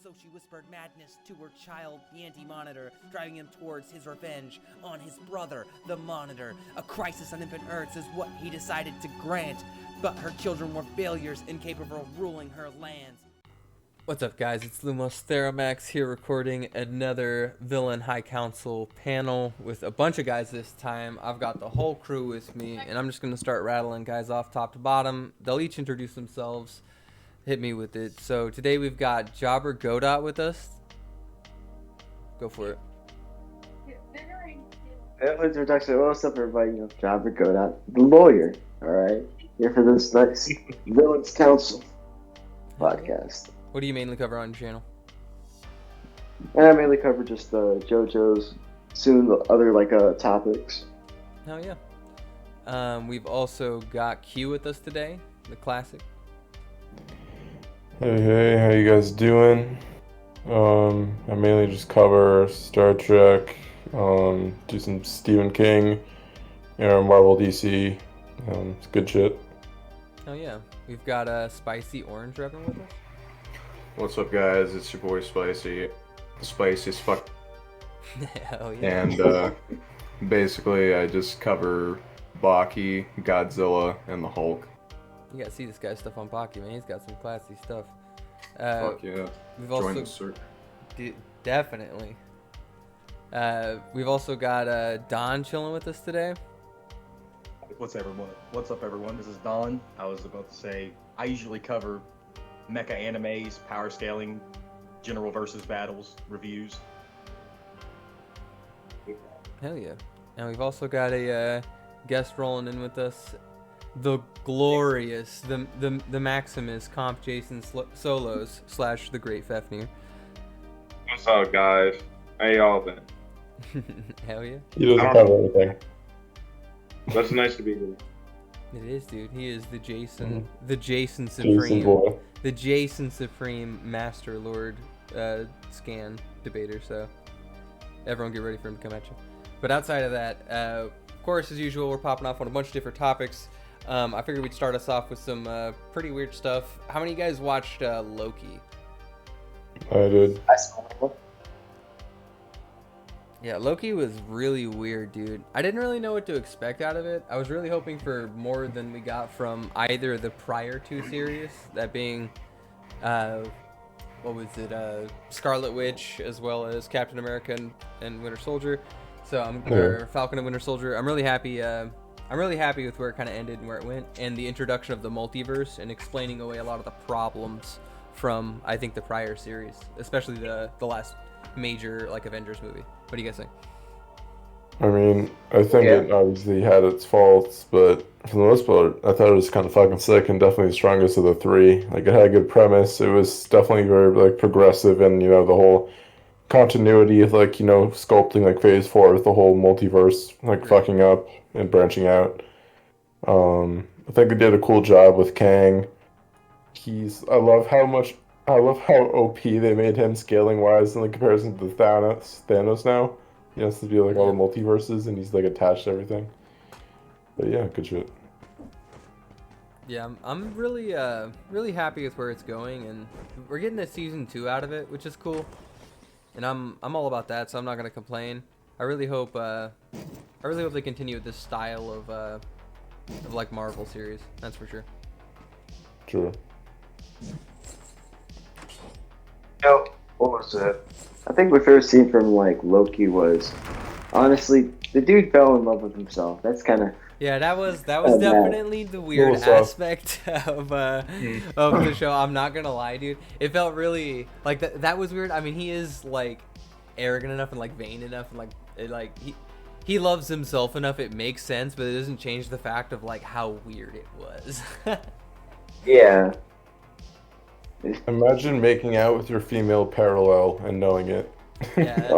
So she whispered madness to her child, the Anti-Monitor, driving him towards his revenge on his brother, the Monitor. A crisis on infant Earths is what he decided to grant, but her children were failures, incapable of ruling her lands. What's up, guys? It's Lumos Theramax here, recording another Villain High Council panel with a bunch of guys this time. I've got the whole crew with me, and I'm just going to start rattling guys off top to bottom. They'll each introduce themselves. Hit me with it. So today we've got JobberGodot with us. Go for it. Introduction. What's up, everybody? JobberGodot, the lawyer. All right, here for this next Villains Council podcast. What do you mainly cover on your channel? And I mainly cover just the JoJos, soon the other topics. Hell yeah. We've also got Q with us today, the classic. Hey, how you guys doing? I mainly just cover Star Trek, do some Stephen King, Marvel, DC. It's good shit. Oh yeah, we've got Spicy Orange repping with us. What's up, guys? It's your boy Spicy. The spiciest fuck. Hell yeah. And basically, I just cover Baki, Godzilla, and the Hulk. You gotta see this guy's stuff on Baki, man. He's got some classy stuff. Fuck yeah. We've Join also the circle. Definitely. We've also got Don chilling with us today. What's up, everyone? This is Don. I was about to say I usually cover mecha animes, power scaling, general versus battles, reviews. Hell yeah. And we've also got a guest rolling in with us, the glorious, the Maximus Comp Jason Solos / the Great Fefnir. What's up, guys? How y'all been? Hell yeah. He doesn't cover everything. But it's nice to be here. It is, dude. He is the Jason, Mm-hmm. the Jason Supreme, Jason boy. the Jason Supreme Master Lord scan debater. So everyone get ready for him to come at you. But outside of that, of course, as usual, we're popping off on a bunch of different topics. I figured we'd start us off with some pretty weird stuff. How many of you guys watched Loki? I did. I saw it. Yeah, Loki was really weird, dude. I didn't really know what to expect out of it. I was really hoping for more than we got from either the prior two series, that being, what was it, Scarlet Witch, as well as Captain America and Winter Soldier. So or Falcon and Winter Soldier. I'm really happy. I'm really happy with where it kind of ended and where it went, and the introduction of the multiverse and explaining away a lot of the problems from, I think, the prior series, especially the last major Avengers movie. What do you guys think? I mean, I think it obviously had its faults, but for the most part, I thought it was kind of fucking sick and definitely the strongest of the three. It had a good premise. It was definitely very progressive, and the whole continuity of sculpting Phase 4 with the whole multiverse fucking up and branching out. I think they did a cool job with Kang. I love how OP they made him scaling wise in comparison to Thanos now. He has to do all the multiverses and he's attached to everything. But yeah, good shit. Yeah, I'm really really happy with where it's going, and we're getting a season 2 out of it, which is cool. And I'm all about that, so I'm not gonna complain. I really hope they continue with this style of Marvel series. That's for sure. True. What was it? I think my favorite scene from Loki was, honestly, the dude fell in love with himself. That's kind of. Yeah, that was definitely the weird aspect of the show. I'm not gonna lie, dude. It felt really that was weird. I mean, he is arrogant enough and vain enough, and he loves himself enough. It makes sense, but it doesn't change the fact of how weird it was. Yeah. Imagine making out with your female parallel and knowing it. Yeah,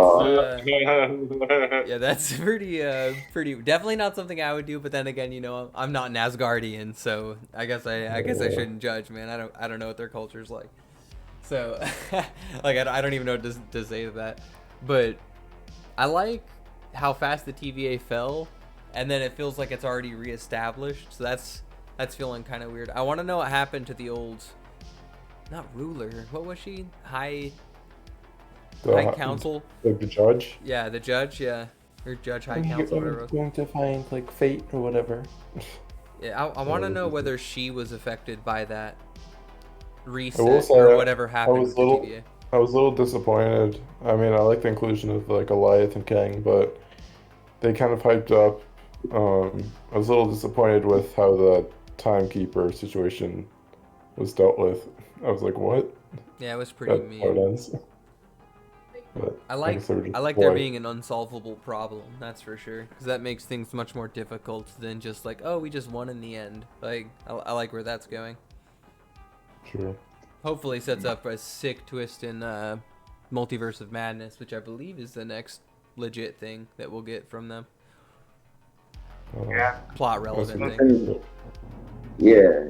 that's pretty definitely not something I would do. But then again, I'm not an Asgardian, so I guess I shouldn't judge, man. I don't know what their culture's like. So I don't even know what to say to that. But I like how fast the TVA fell, and then it feels like it's already reestablished. So that's feeling kind of weird. I want to know what happened to the old, not ruler. What was she? High High Council. Like the judge. Yeah, the judge. Yeah, or Judge High Council, whatever. it was. Going to find like fate or whatever. Yeah, I want to know whether she was affected by that I will reset say or that whatever happened with the TVA. I was a little disappointed. I mean, I like the inclusion of like Goliath and Kang, but they kind of hyped up. I was a little disappointed with how the timekeeper situation was dealt with. I was like, what? Yeah, it was pretty That's how it mean. ends. But I like guess they were just there boy. being an unsolvable problem. That's for sure, because that makes things much more difficult than just like, oh, we just won in the end. Like, I like where that's going. Sure. Hopefully, sets up a sick twist in Multiverse of Madness, which I believe is the next legit thing that we'll get from them. Yeah. Plot relevant That's thing. Yeah.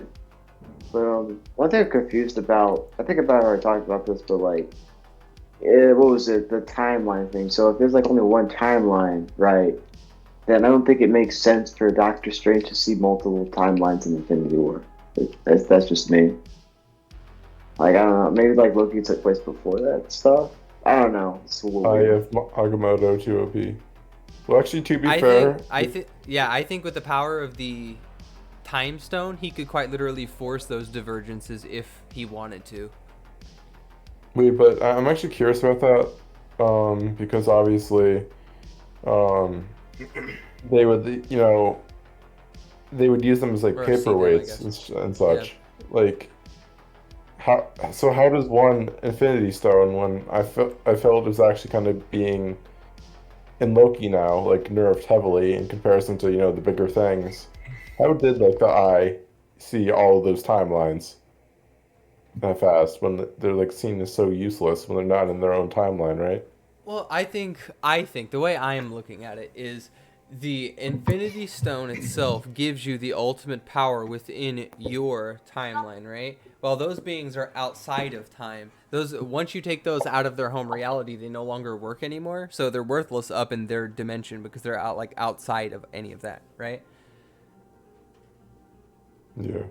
But one thing I'm confused about, I think about already talked about this, but like, what was it? The timeline thing. So if there's like only one timeline, right? Then I don't think it makes sense for Doctor Strange to see multiple timelines in Infinity War. That's just me. Like, I don't know. Maybe like Loki took place before that stuff. I don't know. It's a little I weird. have Agamotto 2OP. Well, actually, to be I fair, think with the power of the Time Stone, he could quite literally force those divergences if he wanted to. wait, but I'm actually curious about that, because obviously, they would, they would use them as like Or see them, I paperweights guess. and such. Like, how does one Infinity Stone when I felt it was actually kind of being in Loki now, like nerfed heavily in comparison to the bigger things. How did like the Eye see all of those timelines that fast when they're like seen as so useless when they're not in their own timeline, right? Well, I think the way I am looking at it is the Infinity Stone itself gives you the ultimate power within your timeline, right? While those beings are outside of time. Once you take those out of their home reality, they no longer work anymore. So they're worthless up in their dimension because they're outside of any of that, right? Yeah.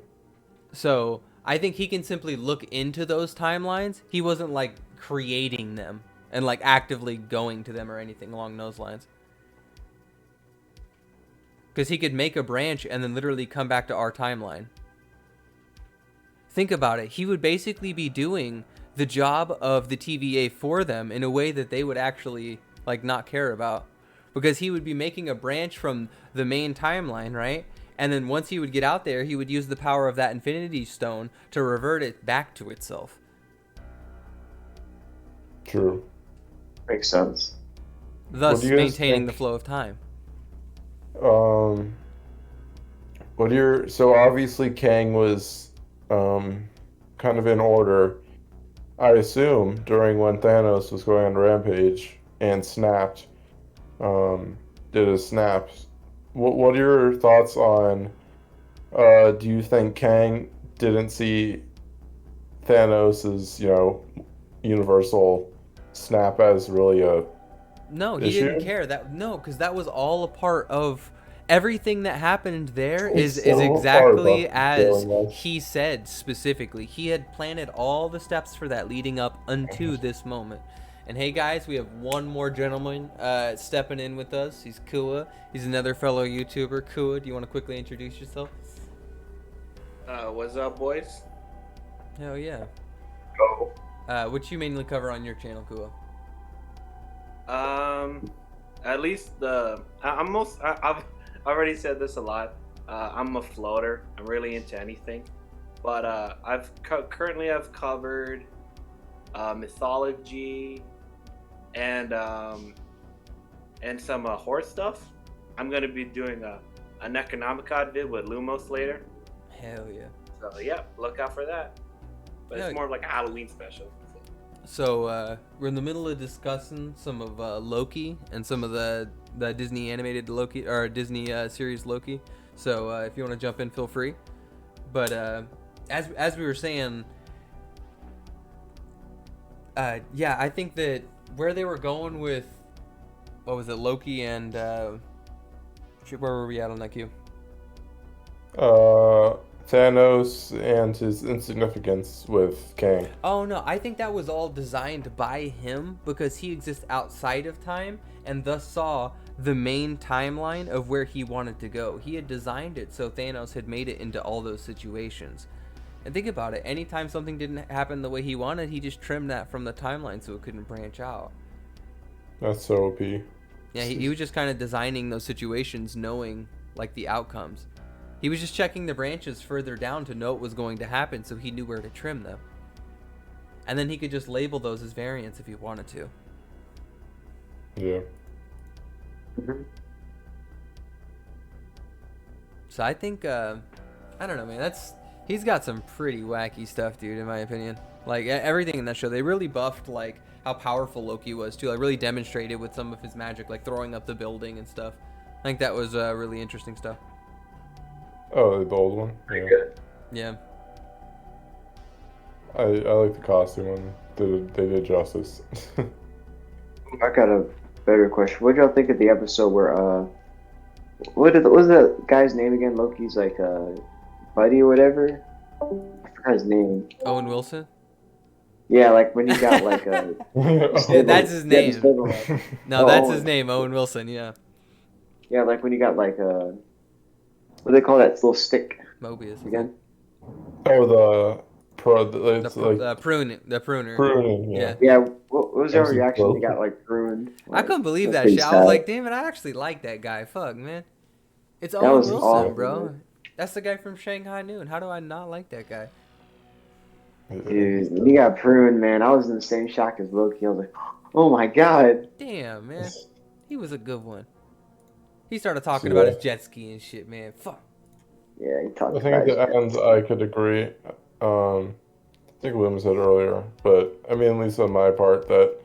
So I think he can simply look into those timelines. He wasn't like creating them and like actively going to them or anything along those lines. Because he could make a branch and then literally come back to our timeline. Think about it. He would basically be doing the job of the TVA for them in a way that they would actually like not care about. Because he would be making a branch from the main timeline, right? And then once he would get out there, he would use the power of that Infinity Stone to revert it back to itself. True. Makes sense. Thus What do you guys maintaining the think? flow of time. So obviously Kang was kind of in order, I assume, during when Thanos was going on Rampage and snapped, did his snaps. What are your thoughts on, do you think Kang didn't see Thanos's, universal snap as really a No, he issue? didn't care. Because that was all a part of everything that happened there It's is so far exactly above as going on. he said specifically. He had planted all the steps for that leading up unto this moment. And hey guys, we have one more gentleman stepping in with us. He's Kua. He's another fellow YouTuber. Kua, do you want to quickly introduce yourself? What's up, boys? Hell yeah. Oh. What you mainly cover on your channel, Kua? At least I've already said this a lot. I'm a floater. I'm really into anything, but I've covered mythology and some horror stuff. I'm gonna be doing an Necronomicon vid with Lumos later. Hell yeah. So yeah, look out for that. But Yeah. it's more of like a Halloween special. So we're in the middle of discussing some of Loki and some of the Disney animated Loki or Disney series Loki. So if you want to jump in, feel free. But as we were saying, yeah, I think that where they were going with what was it, Loki and where were we at on that queue? Thanos and his insignificance with Kang. Oh no, I think that was all designed by him because he exists outside of time and thus saw the main timeline of where he wanted to go. He had designed it so Thanos had made it into all those situations. And think about it, anytime something didn't happen the way he wanted, he just trimmed that from the timeline so it couldn't branch out. That's so OP. Yeah, he was just kind of designing those situations knowing like the outcomes. He was just checking the branches further down to know what was going to happen so he knew where to trim them. And then he could just label those as variants if he wanted to. Yeah. Mhm. So I think, I don't know, man, he's got some pretty wacky stuff, dude, in my opinion. Like, everything in that show, they really buffed, like, how powerful Loki was, too. Like, really demonstrated with some of his magic, like throwing up the building and stuff. I think that was really interesting stuff. Oh, the old one? Pretty Yeah. good. Yeah. I like the costume one. They did justice. I got a better question. What did y'all think of the episode where what was that guy's name again? Loki's like buddy or whatever. I forgot his name. Owen Wilson? Yeah, like when he got like a. Yeah, that's his name. Yeah, No, Oh, that's Owen. his name, Owen Wilson, yeah. yeah, like when he got like a. What do they call that little stick Mobius. again? Oh, the it's like The pruner. pruning. Yeah. Yeah, what was your Absolute reaction when he pro. got like ruined? I couldn't believe That's that pretty shit. I was sad. like, damn it, I actually like that guy. Fuck, man. It's That Owen was Wilson, awful, bro. man. That's the guy from Shanghai Noon. How do I not like that guy? Dude, when he got pruned, man, I was in the same shock as Loki. I was like, oh my god. Damn, man. He was a good one. He started talking See about that? his jet ski and shit, man. Fuck. Yeah, he talked I think about at the end I could agree. I think William said earlier, but I mean, at least on my part, that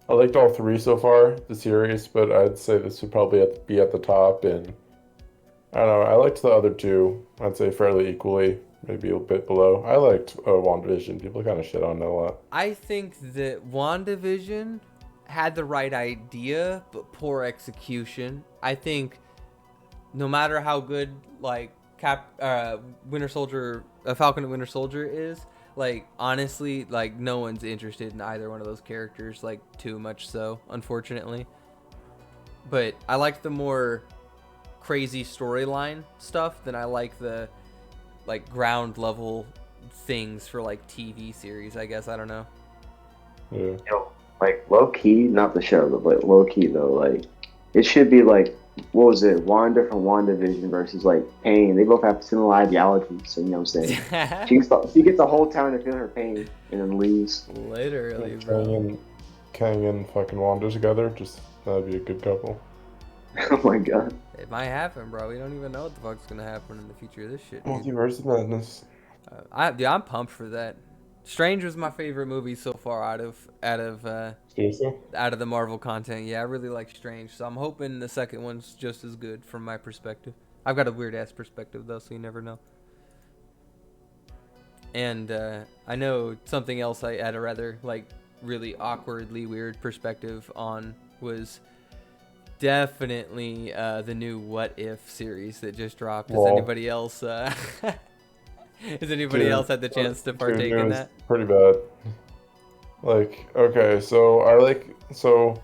I liked all three so far, the series, but I'd say this would probably be at the top, and I don't know, I liked the other two, I'd say fairly equally, maybe a bit below. I liked WandaVision. People kind of shit on it a lot. I think that WandaVision had the right idea, but poor execution. I think no matter how good, like, Winter Soldier, Falcon and Winter Soldier is, like, honestly, like, no one's interested in either one of those characters, like, too much so, unfortunately. But I like the more crazy storyline stuff than I like the, like, ground level things for, like, TV series, I guess. I don't know. Yeah. Yo, like low key, not the show, but like low key though, like it should be like what was it, Wanda from WandaVision versus like Pain. They both have similar ideology, so you know what I'm saying. She gets the whole town to feel her pain and then leaves. Literally, Kang bro. and, Kang and fucking Wanda together, just that'd be a good couple. Oh my god. It might happen, bro. We don't even know what the fuck's gonna happen in the future of this shit, dude. Multiverse of Madness. I'm pumped for that. Strange was my favorite movie so far out of Seriously? the Marvel content. Yeah, I really like Strange, so I'm hoping the second one's just as good from my perspective. I've got a weird ass perspective though, so you never know. And I know something else I had a rather like really awkwardly weird perspective on was definitely the new What If series that just dropped. Has Whoa. anybody else has anybody Dude, else had the chance to dude, partake it in was that? pretty bad. Like, okay, so so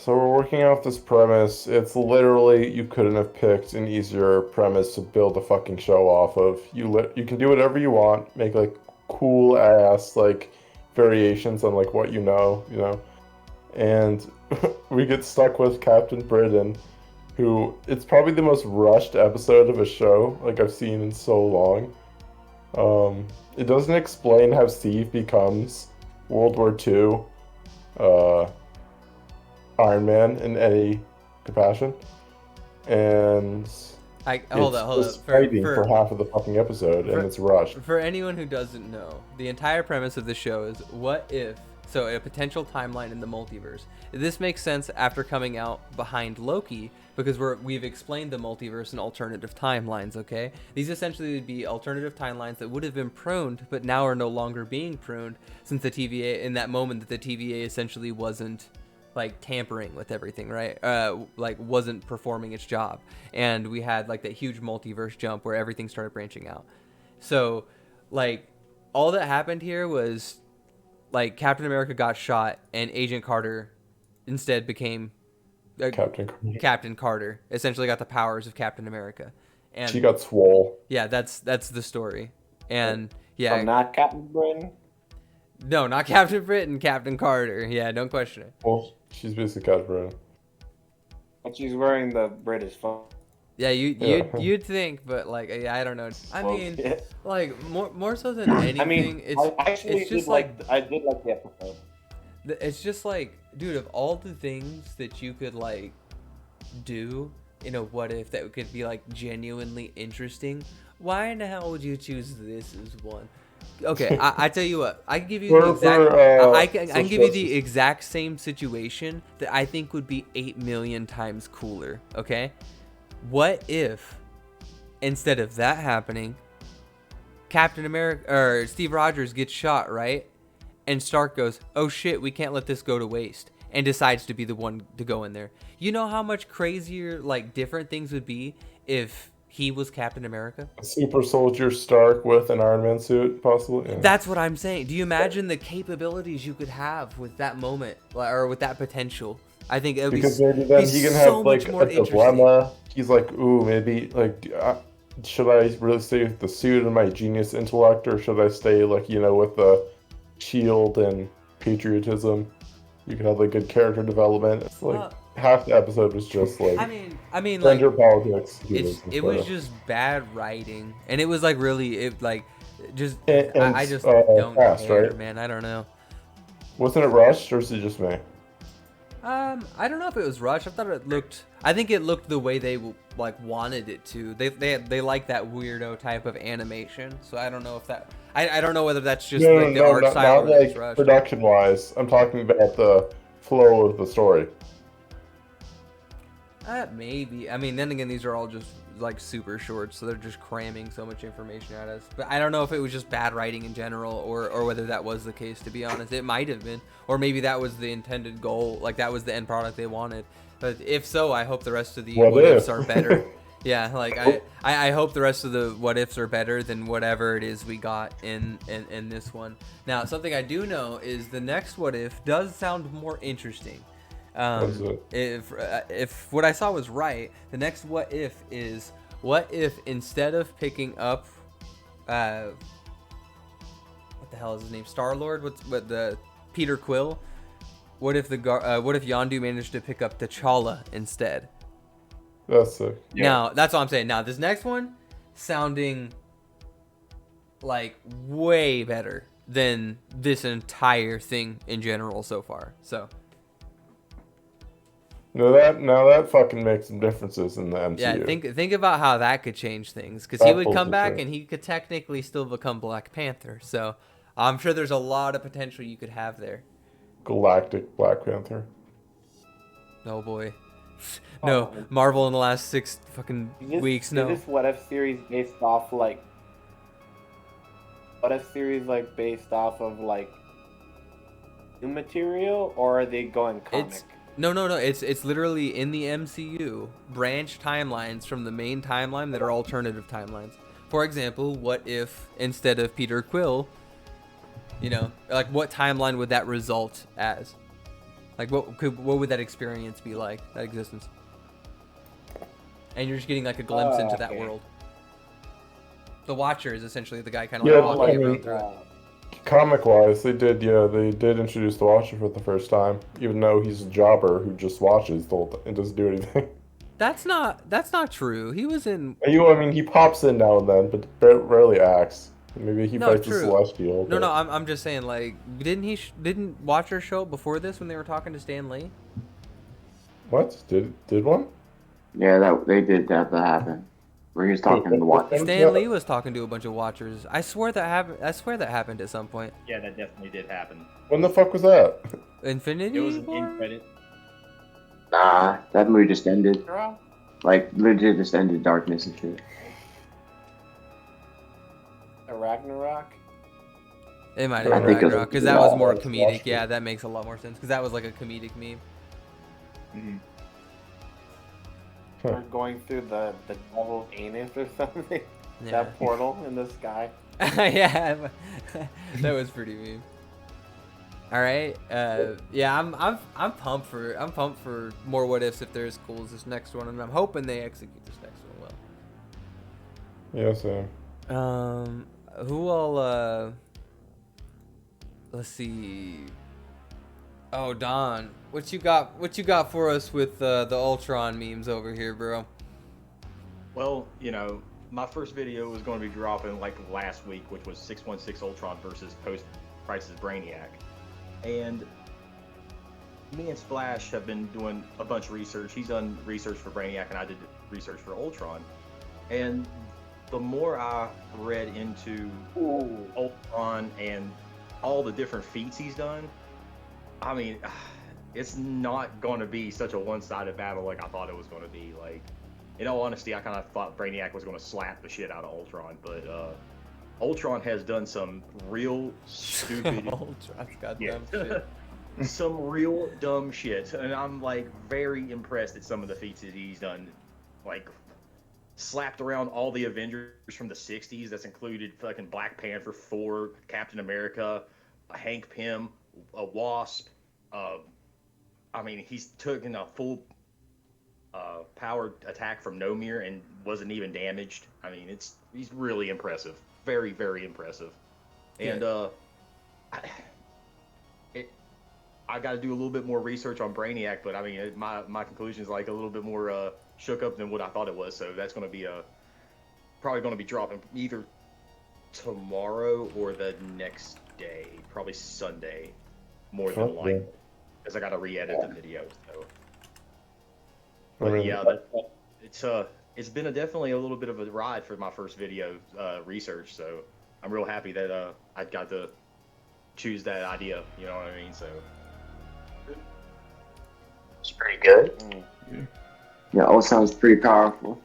we're working off this premise. It's literally, you couldn't have picked an easier premise to build a fucking show off of. You can do whatever you want, make like cool ass like variations on like what you know. And we get stuck with Captain Britain, who, it's probably the most rushed episode of a show like I've seen in so long. It doesn't explain how Steve becomes World War II Iron Man in any capacity, and Hold up. just fighting for half of the fucking episode, and it's rushed. For anyone who doesn't know, the entire premise of the show is what if, so a potential timeline in the multiverse. This makes sense after coming out behind Loki, because we've explained the multiverse and alternative timelines, okay? These essentially would be alternative timelines that would have been pruned, but now are no longer being pruned, since the TVA, in that moment that the TVA essentially wasn't like tampering with everything, right? Like wasn't performing its job, and we had like that huge multiverse jump where everything started branching out. So, like, all that happened here was like Captain America got shot, and Agent Carter instead became Captain Carter. Essentially, got the powers of Captain America, and She got swole. yeah, that's the story, and yeah, not Captain Britain. no, not Captain Britain, Captain Carter. Yeah, don't question it. Well, she's basically Captain Britain. But she's wearing the British phone. Yeah, you'd think, but like, yeah, I don't know. I mean, like more so than anything, I mean, it's just like I did like the episode. it's just like, dude, of all the things that you could like do in a what if that could be like genuinely interesting, why in the hell would you choose this as one? Okay, I tell you what, I can give you the exact. I can give you the exact same situation that I think would be 8 million times cooler. Okay, what if instead of that happening, Captain America or Steve Rogers gets shot, right? And Stark goes, "Oh shit, we can't let this go to waste," and decides to be the one to go in there. You know how much crazier, like, different things would be if he was Captain America? A super soldier Stark with an Iron Man suit, possibly. Yeah. That's what I'm saying. Do you imagine the capabilities you could have with that moment, or with that potential? I think it would because be, maybe then be he can so have much like more a interesting. dilemma. He's like, ooh, maybe like, should I really stay with the suit and my genius intellect, or should I stay like with the shield and patriotism? You can have like good character development. It's like half the episode was just like I mean like gender politics. it was just bad writing, and it was like really just And I just don't fast, care, right? man. I don't know. Wasn't it rushed, or is it just me? I don't know if it was rushed. I think it looked the way they like wanted it to. They like that weirdo type of animation. So I don't know if that. I don't know whether that's just like the art style not or it's like rushed. production wise. I'm talking about the flow of the story. Maybe. I mean, then again, these are all just like super short, so they're just cramming so much information at us. But I don't know if it was just bad writing in general, or whether that was the case. To be honest, it might have been, or maybe that was the intended goal. Like that was the end product they wanted. But if so, I hope the rest of the what ifs are better. Yeah, like I hope the rest of the what ifs are better than whatever it is we got in this one. Now, something I do know is the next what if does sound more interesting. If what I saw was right, the next what if is, what if instead of picking up what the hell is his name, Star-Lord, what the Peter Quill, what if Yondu managed to pick up T'Challa instead? That's it. Yeah. Now that's what I'm saying. Now this next one sounding like way better than this entire thing in general so far. So now that fucking makes some differences in the MCU. Yeah, think about how that could change things, because he would come back and he could technically still become Black Panther. So I'm sure there's a lot of potential you could have there. Galactic Black Panther. Oh boy. No, Marvel in the last 6 fucking weeks. No. Is this what if series based off like? What if series like based off of like new material, or are they going comic? No. It's literally in the MCU, branch timelines from the main timeline that are alternative timelines. For example, what if instead of Peter Quill, like what timeline would that result as? Like what would that experience be like, that existence? And you're just getting like a glimpse into that world. The Watcher is essentially the guy kind of like walking around through it. Comic-wise, they did introduce the Watcher for the first time, even though he's a jobber who just watches the whole time and doesn't do anything. That's not true. He was in. He pops in now and then, but rarely acts. Maybe he fights the Celestial. No, I'm just saying, like, didn't Watcher show up before this when they were talking to Stan Lee? What? Did one? Yeah, they did that happen. Where he was talking to the Watcher. Stan Lee was talking to a bunch of Watchers. I swear that happened at some point. Yeah, that definitely did happen. When the fuck was that? Infinity It was an War? end credit. Nah, that movie just ended. Like, legit just ended Darkness and shit. Ragnarok? It might have been Ragnarok, because that was more comedic. Yeah, that makes a lot more sense, because that was like a comedic meme. Mhm. Or going through the devil's anus or something. Yeah. That portal in the sky. Yeah, that was pretty mean. All right, yeah, I'm pumped for more what ifs if they're as cool as this next one, and I'm hoping they execute this next one well. Yeah, same. Who all? Let's see. Oh, Don, what you got? What you got for us with the Ultron memes over here, bro? Well, you know, my first video was going to be dropping like last week, which was 616 Ultron versus Post Crisis Brainiac. And me and Splash have been doing a bunch of research. He's done research for Brainiac, and I did research for Ultron. And the more I read into Ultron and all the different feats he's done, I mean, it's not going to be such a one-sided battle like I thought it was going to be. Like, in all honesty, I kind of thought Brainiac was going to slap the shit out of Ultron, but Ultron has done some real stupid Ultron's got dumb shit. some real dumb shit, and I'm like very impressed at some of the feats that he's done. Like, slapped around all the Avengers from the 60s. That's included fucking Black Panther, Thor, Captain America, Hank Pym, a Wasp. I mean, he's taken a full powered attack from Nomir and wasn't even damaged. I mean, he's really impressive. Very, very impressive. And I got to do a little bit more research on Brainiac, but I mean, my conclusion is like a little bit more shook up than what I thought it was. So that's going to be probably going to be dropping either tomorrow or the next day, probably Sunday, more than likely, because I got to re-edit the video. So, but yeah, it's been definitely a little bit of a ride for my first video research. So I'm real happy that I got to choose that idea. You know what I mean? So It's pretty good. Yeah, all sounds pretty powerful.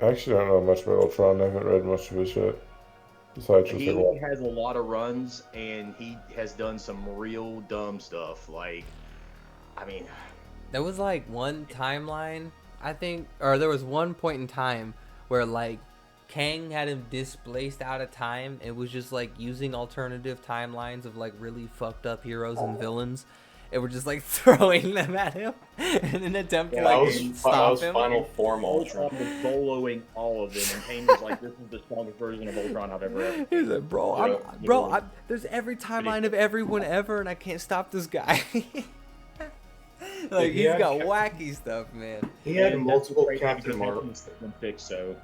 I actually don't know much about Ultron. I haven't read much of his shit. Besides just he like, has a lot of runs, and he has done some real dumb stuff. Like, I mean, There was like one timeline, I think, or there was one point in time where like Kang had him displaced out of time. It was just like using alternative timelines of like really fucked up heroes and villains. And we're just like throwing them at him in an attempt to like stop him. Final Form Ultron. Ultron was boloing all of them, and Kane was like, "This is the strongest version of Ultron I've ever." He's like, there's every timeline of everyone ever, and I can't stop this guy. Like, he's got wacky stuff, man. He had multiple Captain Marvel. So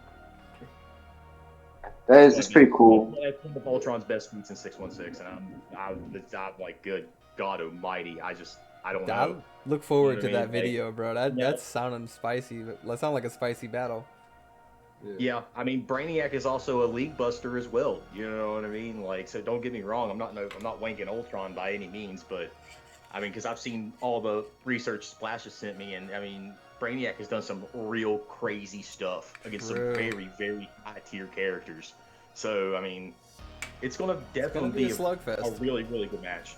It's pretty cool. That's one of Ultron's best feats in 616, and I'm like, good God Almighty! I don't know. I look forward You know to what I that mean? video, bro. That's sounding spicy. That sounds like a spicy battle. Yeah, I mean, Brainiac is also a league buster as well. You know what I mean? Like, so don't get me wrong. I'm not wanking Ultron by any means, but I mean, because I've seen all the research Splash has sent me, and I mean, Brainiac has done some real crazy stuff against some very, very high tier characters. So I mean, it's gonna definitely be a a slugfest. really, really good match.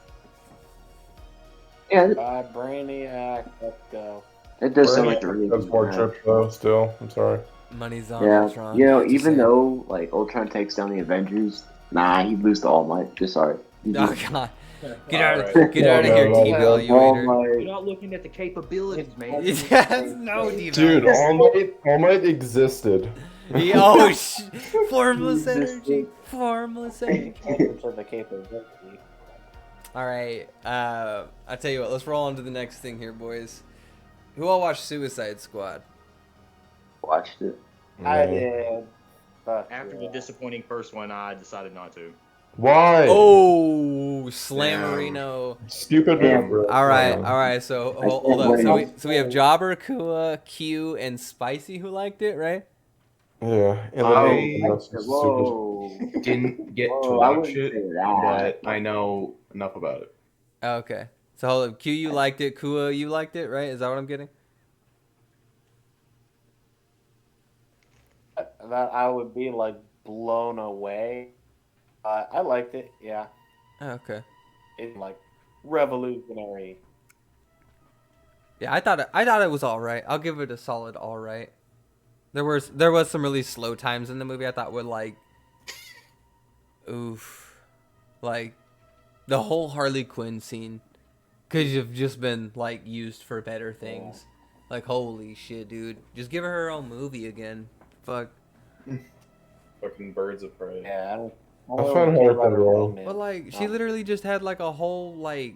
Yeah, Brainiac, let's go. it does sound like the Brainiac real does more drip though. Still, I'm sorry. Money's on Yeah, Ultron. you know, Just even saying. though like Ultron takes down the Avengers, nah, he'd lose to All Might. Just sorry. Oh god. Get out of Alright. here, T All evaluator. You're Might. not looking at the capabilities, man. Yes, no, D Dude, All Might existed. Oh, formless energy. Formless energy. To the capability. All right. I'll tell you what. Let's roll on to the next thing here, boys. Who all watched Suicide Squad? Watched it. I did. But, After the disappointing first one, I decided not to. Why? Oh, Slammerino. Stupid Yeah. move, bro. All right. So hold up. So we have Jobber, Kua, Q, and Spicy who liked it, right? Yeah. And Whoa. Didn't get to Whoa, I watch wouldn't it, say that. but I know enough about it. Oh, okay. So hold up. Q, you liked it. Kua, you liked it, right? Is that what I'm getting? that I would be like blown away. I liked it, yeah. Oh, okay. It's like revolutionary. Yeah, I thought it was all right. I'll give it a solid all right. There was some really slow times in the movie I thought would like, oof, like the whole Harley Quinn scene could have just been like used for better things. Like holy shit, dude, just give her own movie again. Fuck. Fucking Birds of Prey. Yeah, I don't I found care her about her wrong. romance. But like she literally just had like a whole like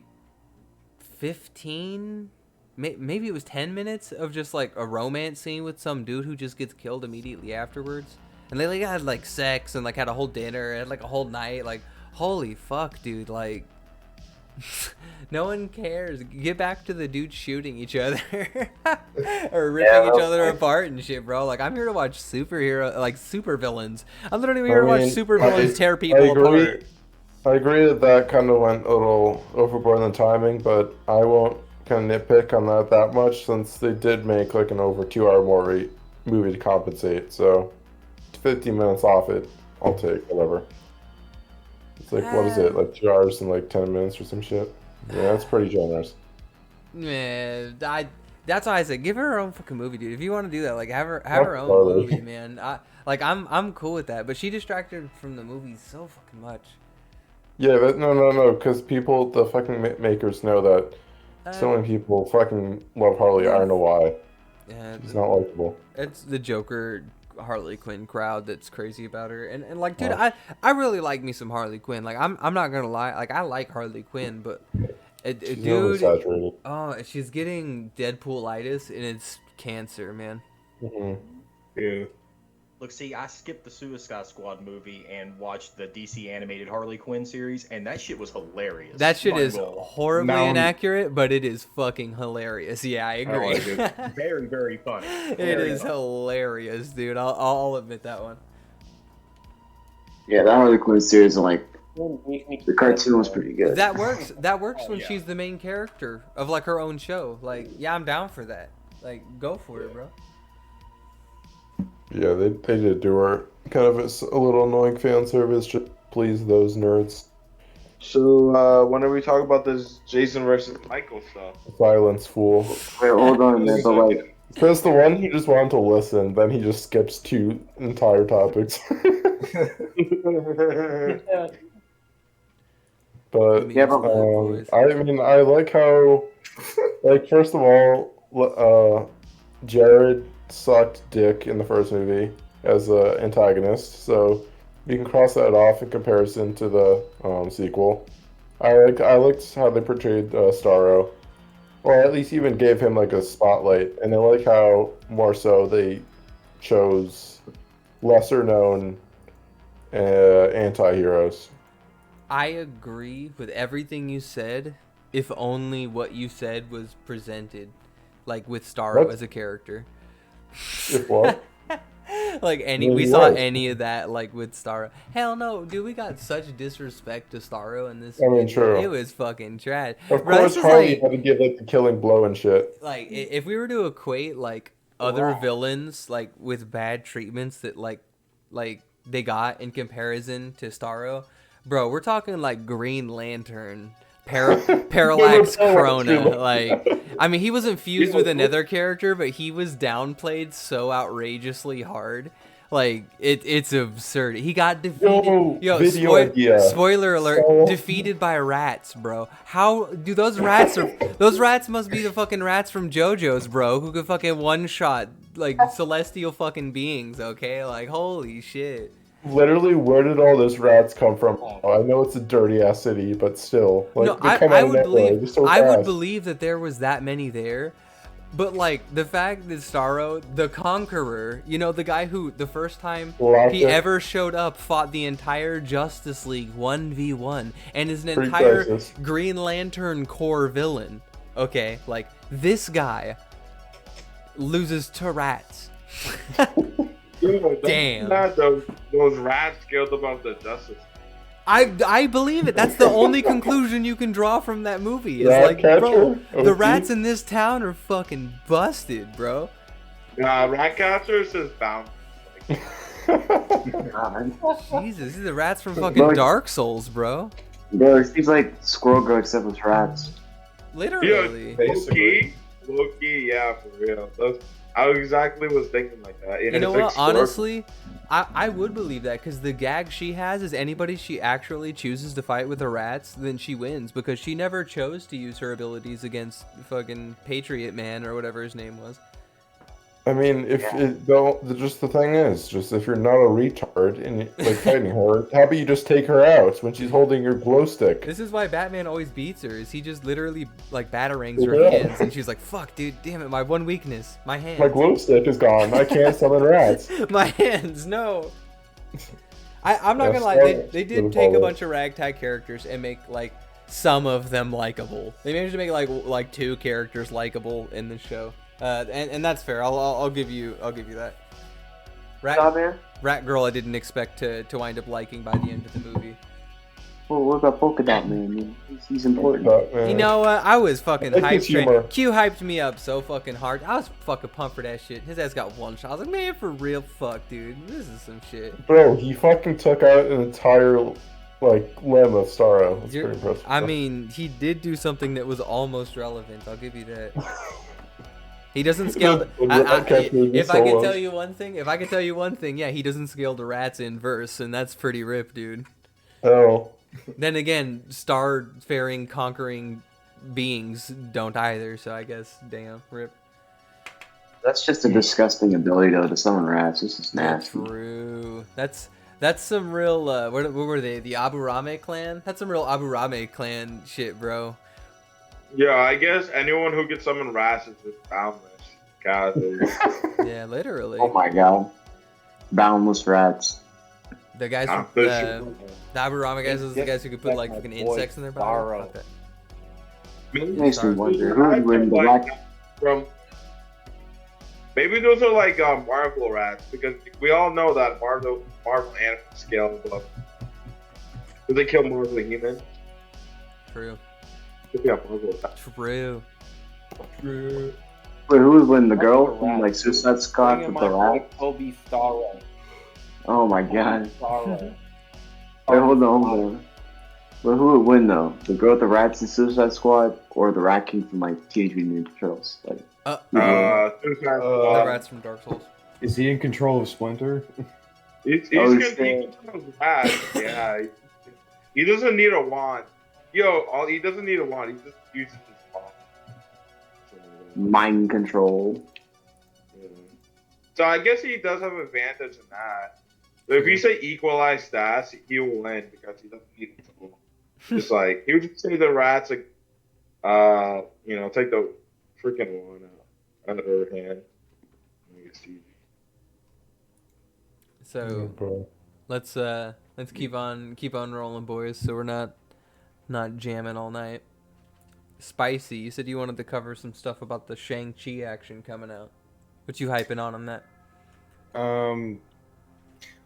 15, maybe it was 10 minutes of just like a romance scene with some dude who just gets killed immediately afterwards. And they like had like sex and like had a whole dinner, had like a whole night. Like holy fuck, dude, like no one cares. Get back to the dudes shooting each other or ripping each other apart and shit, bro. Like I'm here to watch super villains. I'm literally here to watch super villains tear people apart. I agree that kind of went a little overboard in the timing, but I won't kind of nitpick on that much since they did make like an over 2 hour more movie to compensate. So 15 minutes off it, I'll take whatever. It's like, what is it, like 2 hours and like 10 minutes or some shit? Yeah, that's pretty generous. Man, that's why I said give her her own fucking movie, dude. If you want to do that, like have her own movie, man. I'm cool with that. But she distracted from the movie so fucking much. Yeah, but no, because people, the fucking makers know that so many people fucking love Harley. I don't know why. Yeah, she's not likable. It's the Joker Harley Quinn crowd that's crazy about her, and like, dude, I really like me some Harley Quinn. Like, I'm not gonna lie, like I like Harley Quinn, but dude, oh, she's getting Deadpool-itis, and it's cancer, man. Mm-hmm. Yeah. Look, see, I skipped the Suicide Squad movie and watched the DC animated Harley Quinn series, and that shit was hilarious. That shit is horribly inaccurate, but it is fucking hilarious. Yeah, I agree. I like it. Very, very funny. It is hilarious, dude. I'll admit that one. Yeah, that Harley Quinn series, like, the cartoon was pretty good. That works when she's the main character of like her own show. Like, yeah, I'm down for that. Like, go for it, bro. Yeah, they did do her kind of a little annoying fan service just to please those nerds. So, when are we talking about this Jason versus Michael stuff? Silence, fool. Wait, hold on a minute, but like... Chris, the one who just wanted to listen, then he just skips 2 entire topics. But, I mean, I like how, like, first of all, Jared sucked dick in the first movie as an antagonist, so you can cross that off in comparison to the sequel. I liked how they portrayed Starro, or at least even gave him like a spotlight, and I like how more so they chose lesser known anti-heroes. I agree with everything you said, if only what you said was presented, like with Starro as a character. If what? Like we saw any of that like with Starro. Hell no, dude, we got such disrespect to Starro in this. I mean, true. It was fucking trash. Of course, Harley had to give like the killing blow and shit. Like, if we were to equate like other villains like with bad treatments that like they got in comparison to Starro, bro, we're talking like Green Lantern. Parallax Corona, like, I mean, he wasn't fused with another character, but he was downplayed so outrageously hard. Like, it's absurd. He got defeated. Spoiler alert, defeated by rats, bro. How do those rats must be the fucking rats from JoJo's, bro, who could fucking one-shot like celestial fucking beings, okay? Like, holy shit. Literally, where did all those rats come from? I know it's a dirty ass city, but still, like, no, I would believe that there was that many there, but like the fact that Starro, the Conqueror, you know, the guy who the first time he ever showed up fought the entire Justice League 1v1 and is an entire Green Lantern Corps villain. Okay, like this guy loses to rats. Damn. Those rats killed about the Justice. I believe it. That's the only conclusion you can draw from that movie. Is like, bro, the rats in this town are fucking busted, bro. Nah, Ratcatcher is just bound. Jesus, these are the rats from fucking Dark Souls, bro. Bro, it seems like Squirrel Girl except with rats. Literally. Loki, Loki, yeah, for real. I exactly was thinking like that. You know what? Honestly, I would believe that because the gag she has is anybody she actually chooses to fight with the rats, then she wins because she never chose to use her abilities against fucking Patriot Man or whatever his name was. I mean, if it don't, just the thing is, just if you're not a retard and like fighting her, how about you just take her out when she's holding your glow stick? This is why Batman always beats her. Is he just literally like batarangs her Yeah. hands, and she's like, "Fuck, dude, damn it, my one weakness, my hands." My glow stick is gone. I can't summon rats. My hands, no. I'm not Yeah, gonna lie. They did Star- take a bunch of ragtag characters and make like some of them likable. They managed to make like 2 characters likable in the show. And that's fair. I'll give you that. Rat Girl, I didn't expect to wind up liking by the end of the movie. Well, what about Polka Dot Man? He's important. You know what? I was fucking I like his hyped. humor. Q hyped me up so fucking hard. I was fucking pumped for that shit. His ass got one shot. I was like, man, for real, fuck, dude, this is some shit. Bro, he fucking took out an entire like limb of Starro. That's pretty impressive. I mean, he did do something that was almost relevant. I'll give you that. He doesn't scale. If I could tell you one thing, yeah, he doesn't scale the rats in verse, and that's pretty rip, dude. Oh. Then again, star-faring, conquering beings don't either, so I guess, damn, rip. That's just a disgusting ability, though, to summon rats. This is nasty. True. That's some real. What were they? The Aburame clan? That's some real Aburame clan shit, bro. Yeah, I guess anyone who gets summon rats is just boundless. God. Yeah, literally. Oh my god. Boundless rats. The guys from the Aburame guys is the guys who could put like fucking insects in their body. Okay. Makes me wonder who would win the black. From maybe those are like Marvel rats because we all know that Marvel animal scale above. Did they kill Marvel He-Man? True. Yeah, Marvel. True. Wait, who would win? The girl from like Suicide Squad with the rat? Toby Starro. Oh my god. Starro. Wait, hold on. But who would win though? The girl with the rats in Suicide Squad or the Rat King from like Teenage Mutant Ninja Turtles? Like, Suicide Squad. The rats from Dark Souls. Is he in control of Splinter? He's control of rats. Yeah. He doesn't need a wand. He doesn't need a wand. He just uses his palm. mind control. Yeah. So I guess he does have advantage in that. But if you say equalize stats, he will win because he doesn't need a tool. Just like he would just say the rats, like, take the freaking one out of her hand. So let's keep on rolling, boys. So we're not jamming all night. Spicy, you said you wanted to cover some stuff about the Shang-Chi action coming out. What you hyping on that?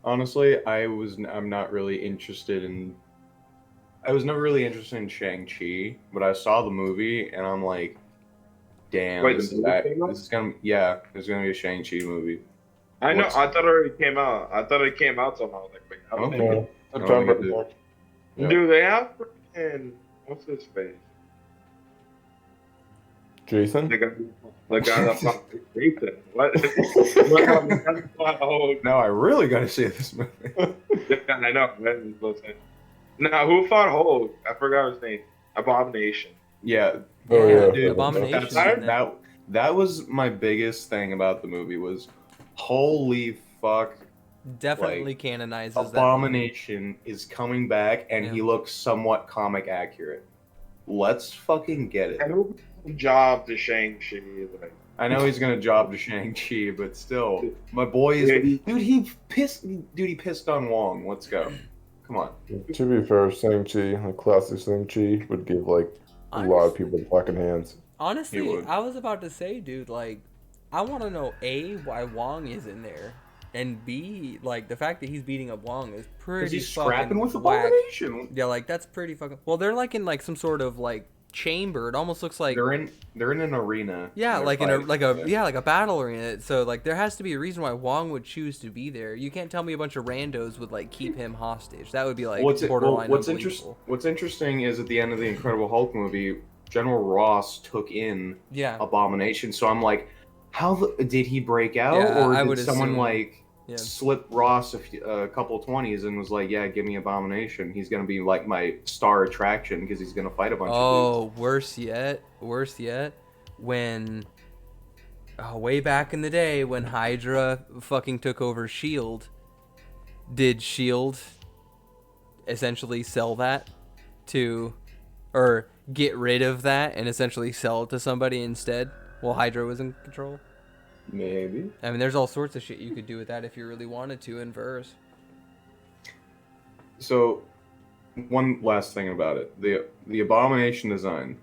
Honestly, I'm not really interested in. I was never really interested in Shang-Chi, but I saw the movie and I'm like, damn, Wait, this is gonna there's gonna be a Shang-Chi movie. I know. I thought it already came out. I thought it came out somehow. Like, wait, how did Okay. they- September. Dude, they have freaking what's his face? Jason? The guy that fucked Jason. What? Now I really gotta see this movie. Yeah, I know. Now, who fought Hulk? I forgot his name. Abomination. Yeah. Oh, yeah. Dude, Abomination. that was my biggest thing about the movie was, holy fuck. Definitely canonizes that. Abomination is coming back and he looks somewhat comic accurate. Let's fucking get it. I hope job to Shang-Chi. Like, I know he's gonna job to Shang-Chi, but still, my boy is he pissed on Wong. Let's go. Come on. To be fair, Shang-Chi, like classic Shang-Chi, would give like a lot of people the fucking hands. Honestly, I was about to say, dude, like, I want to know A, why Wong is in there, and B, like, the fact that he's beating up Wong is pretty He's fucking scrapping with whack. Abomination. Yeah, like, that's pretty fucking. Well, they're like in like some sort of like chamber. It almost looks like they're in an arena. Yeah, They're like in fighting. like a battle arena. So like there has to be a reason why Wong would choose to be there. You can't tell me a bunch of randos would like keep him hostage. That would be like borderline what's unbelievable. What's interesting is at the end of the Incredible Hulk movie, General Ross took in Yeah. Abomination. So I'm like, did he break out, Yeah, or I did would someone assume- like yeah. slip Ross a couple 20s and was like, yeah, give me Abomination. He's gonna be like my star attraction because he's gonna fight a bunch of dudes. Oh, worse yet, when way back in the day when Hydra fucking took over Shield, did Shield essentially sell that to, or get rid of that and essentially sell it to somebody instead while Hydra was in control? Maybe. I mean, there's all sorts of shit you could do with that if you really wanted to in verse. So, one last thing about it, the Abomination design,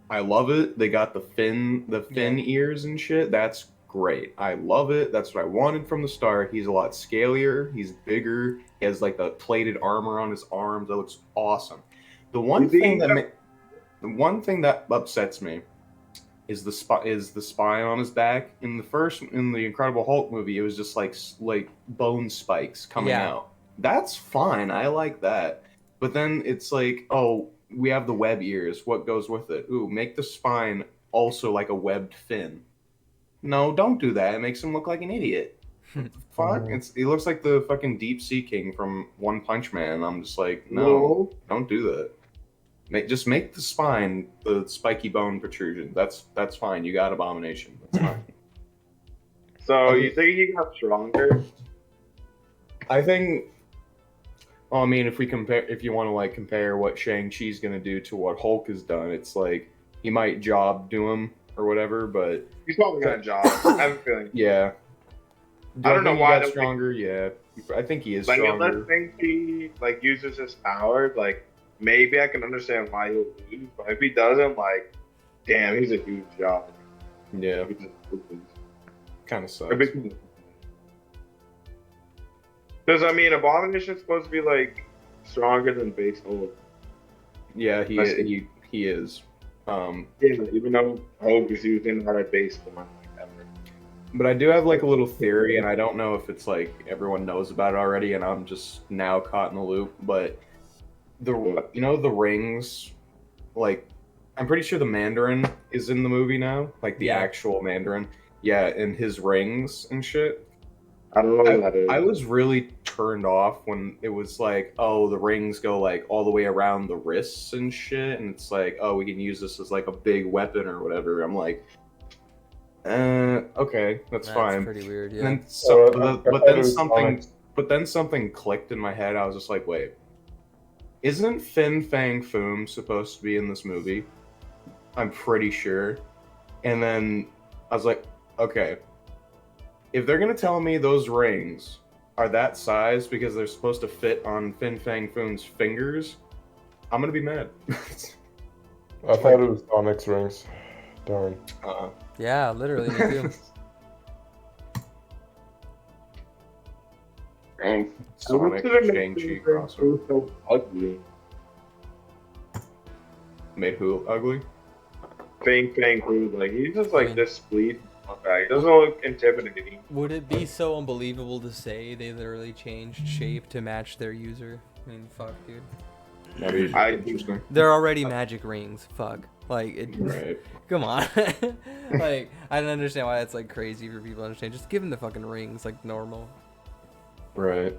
I love it. They got the fin ears and shit. That's great. I love it. That's what I wanted from the start. He's a lot scalier. He's bigger. He has like the plated armor on his arms. That looks awesome. The one thing that upsets me is the spine on his back. In the Incredible Hulk movie, it was just like bone spikes coming out. That's fine. I like that. But then it's like, oh, we have the web ears. What goes with it? Ooh, make the spine also like a webbed fin. No, don't do that. It makes him look like an idiot. Fuck, he looks like the fucking Deep Sea King from One Punch Man. I'm just like, no, don't do that. Just make the spine the spiky bone protrusion. That's fine. You got Abomination. That's fine. So you think he got stronger? I think. Well, I mean, if you want to like compare what Shang-Chi's gonna do to what Hulk has done, it's like he might job to him or whatever, but he's probably gonna job. I have a feeling. Yeah. I don't know why he got stronger. Yeah, I think he is like stronger. unless Shang-Chi like uses his powers, like maybe I can understand why he'll lose. But if he doesn't, like, damn, he's a huge job. Yeah, kind of sucks. Because I mean, Abomination's supposed to be like stronger than base Hulk. Yeah, he is. Yeah, even though Hulk is using that at base form. But I do have like a little theory, and I don't know if it's like everyone knows about it already, and I'm just now caught in the loop. But the rings, like I'm pretty sure the Mandarin is in the movie now, like the actual Mandarin. Yeah, and his rings and shit. I don't know what that is. I was really turned off when it was like, oh, the rings go like all the way around the wrists and shit, and it's like, oh, we can use this as like a big weapon or whatever. I'm like, okay, that's fine. Pretty weird, yeah. And but then something clicked in my head. I was just like, wait, isn't Fin Fang Foom supposed to be in this movie? I'm pretty sure. And then I was like, okay, if they're gonna tell me those rings are that size because they're supposed to fit on Fin Fang Foom's fingers, I'm gonna be mad. I thought it was Sonic's rings. Darn. Yeah, literally, me too. Dang. Sonic Shang-Chi crossover. So ugly. Made who ugly? Fang Foom, like he's just like this spleed. Okay, he doesn't look intimidating. Would it be so unbelievable to say they literally changed shape to match their user? I mean, fuck, dude. Interesting. They're already magic rings. Fuck. Like, Right. Come on. Like, I don't understand why that's like crazy for people to understand. Just give them the fucking rings like normal. Right.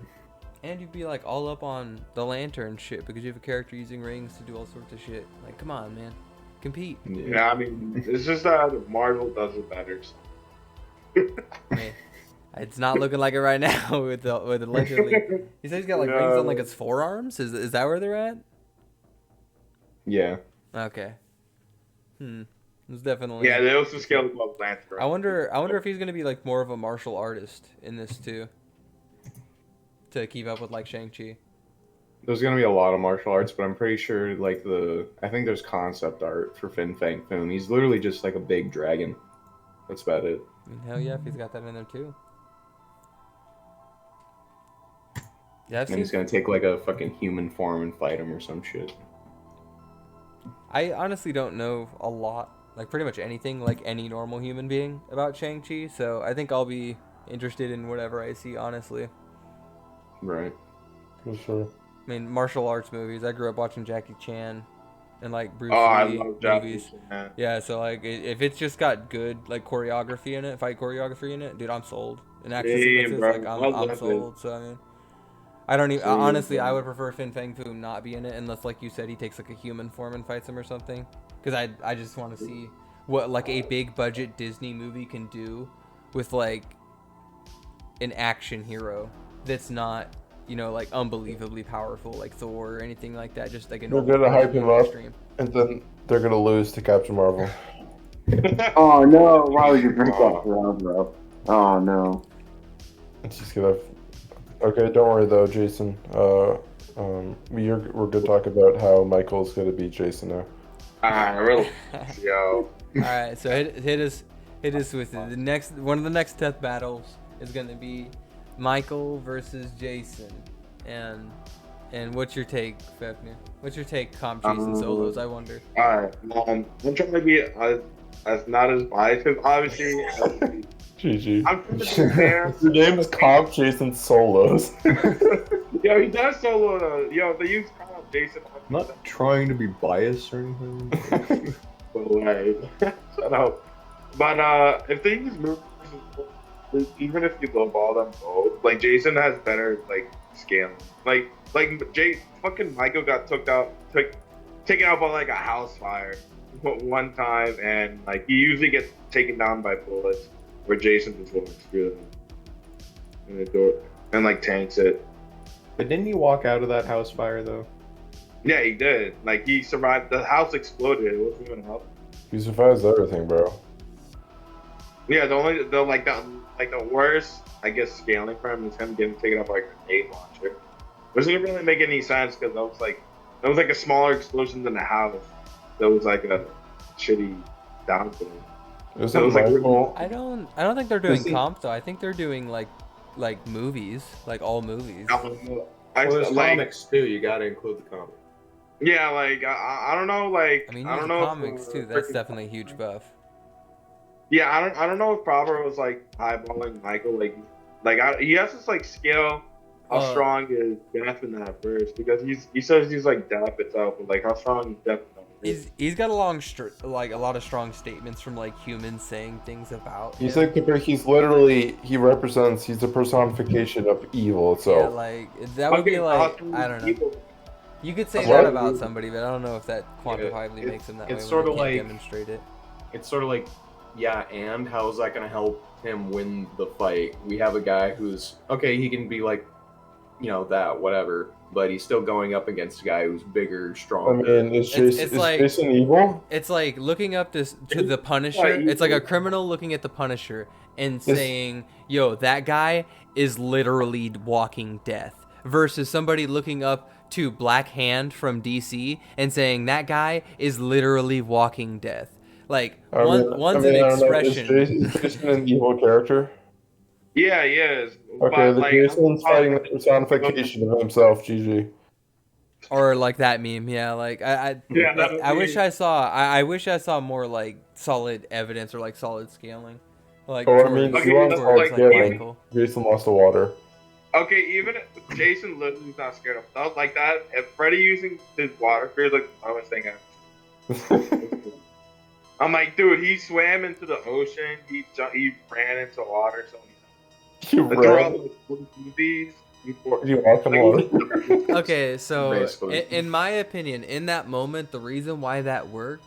And you'd be like all up on the lantern shit because you have a character using rings to do all sorts of shit. Like, come on, man. Compete. Yeah, I mean, it's just that Marvel does it better. Hey, it's not looking like it right now with allegedly. He said he's got like rings on like his forearms. Is that where they're at? Yeah. Okay. It's definitely. Yeah, they also scaled above lantern. I wonder if he's gonna be like more of a martial artist in this too. To keep up with like Shang-Chi. There's gonna be a lot of martial arts, but I'm pretty sure like I think there's concept art for Fin Fang Foom. He's literally just like a big dragon. That's about it. I mean, hell yeah, if he's got that in there too. Yeah, and he's gonna take like a fucking human form and fight him or some shit. I honestly don't know a lot, like pretty much anything, like any normal human being about Shang-Chi, so I think I'll be interested in whatever I see, honestly. Right. For sure. I mean, martial arts movies. I grew up watching Jackie Chan. and like Bruce Oh, I Lee love Japanese movies. man. Yeah, so like if it's just got good like choreography in it, fight choreography in it, dude, I'm sold. And action Same, sequences, bro. like I I'm love it. sold. So I mean, I don't even Same, honestly, I bro. would prefer Fin Fang Foom not be in it unless, like you said, he takes like a human form and fights him or something. Because I just want to see what like a big budget Disney movie can do with like an action hero that's not, you know, like unbelievably powerful like Thor or anything like that. Just like a They're normal gonna hype him up, extreme. and then they're gonna lose to Captain Marvel. Oh no! Why would you bring that bro? Oh no! It's just gonna. Okay, don't worry though, Jason. We're gonna talk about how Michael's gonna beat Jason now. Really? Yo. All right, so hit us with it. The next one of the next death battles is gonna be Michael versus Jason, and what's your take, Fefnir? What's your take, comp chasing solos? I wonder. Alright, I'm trying to be as not as biased because obviously. GG. I'm trying to be fair. Your name is Comp Jason Solos. Yo, he does solo though. Yo, they use comp Jason. I'm not trying to be biased or anything. But like, shut up. But if they use moves, even if you lowball them both, like Jason has better like scaling. Like fucking Michael got taken out by like a house fire one time, and like he usually gets taken down by bullets, where Jason just walks through them in the door and like tanks it. But didn't he walk out of that house fire though? Yeah, he did. Like he survived. The house exploded. It wasn't even help. He survives everything, bro. Yeah, the worst, I guess, scaling for him is him getting taken up by a grenade launcher, which didn't really make any sense because that was like a smaller explosion than the house. That was like a shitty downfall. Isn't So it was like Michael? I don't think they're doing comp though. I think they're doing like movies, like all movies. Well, there's comics too. You gotta include the comics. Yeah, like I don't know, like I mean, I don't use know. comics too. That's definitely a huge buff. Yeah, I don't know if Proper was like eyeballing Michael, he has this like skill. How strong is Death in that verse? Because he says he's like Death itself, but like how strong is Death in that verse? He's got a lot of strong statements from like humans saying things about. He's him. like he's a personification of evil Yeah, itself. like that would be like I don't know. You could say that about somebody, but I don't know if that quantifiably makes him that way. It's sort of like demonstrate it. It's sort of like, yeah, and how is that going to help him win the fight? We have a guy who's okay. He can be like, you know, that whatever, but he's still going up against a guy who's bigger, stronger. I mean, is Jason evil? It's like looking up to the Punisher. It's like a criminal looking at the Punisher and saying, "Yo, that guy is literally walking death." Versus somebody looking up to Black Hand from DC and saying that guy is literally walking death. Like one's an expression. Is Jason an evil character? Yeah, he is. Okay, but, Jason's fighting the personification of himself. GG. Or like that meme, yeah. Like I wish I saw more like solid evidence or like solid scaling. Like I mean, if you want solid scaling, Jason lost the water. Okay, even if Jason literally not scared of stuff like that, if Freddy using his water fear is like the dumbest thing ever. I'm like, dude, he swam into the ocean. He ran into water. So you ran. You walk on water. Okay, so in my opinion, in that moment, the reason why that worked,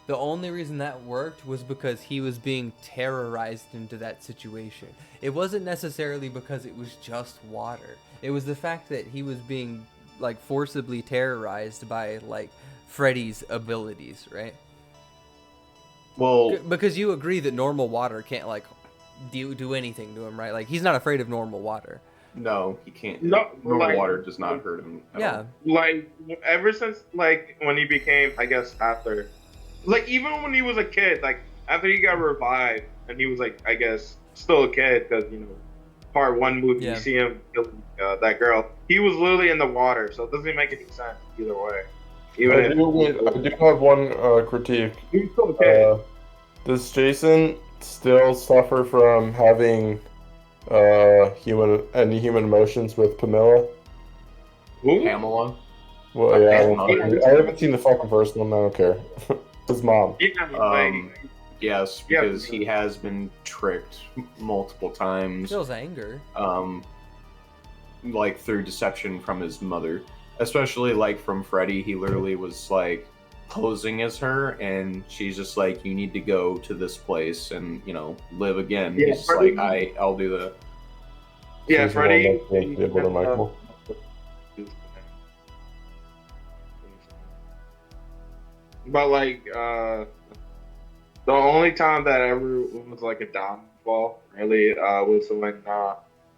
the only reason that worked was because he was being terrorized into that situation. It wasn't necessarily because it was just water. It was the fact that he was being like forcibly terrorized by like Freddy's abilities, right? Well, because you agree that normal water can't like do anything to him, right? Like he's not afraid of normal water. No, he can't. No, normal water does not hurt him. Yeah. Like ever since like when he became, I guess after, like even when he was a kid, like after he got revived and he was like, I guess still a kid because you know, part one movie you see him killing that girl. He was literally in the water, so it doesn't make any sense either way. I do have one critique. Does Jason still suffer from having human emotions with Pamela? Pamela? Well, yeah, I haven't seen the fucking first one. I don't care. His mom. Yes, because he has been tricked multiple times. Feels anger. Like through deception from his mother, especially like from Freddy. He literally was like posing as her, and she's just like, "You need to go to this place and live again." Yeah, He's just Freddy- like, "I'll do that." Yeah, He's Freddy. the one that's able to Michael. But like, the only time that ever was like a downfall really was when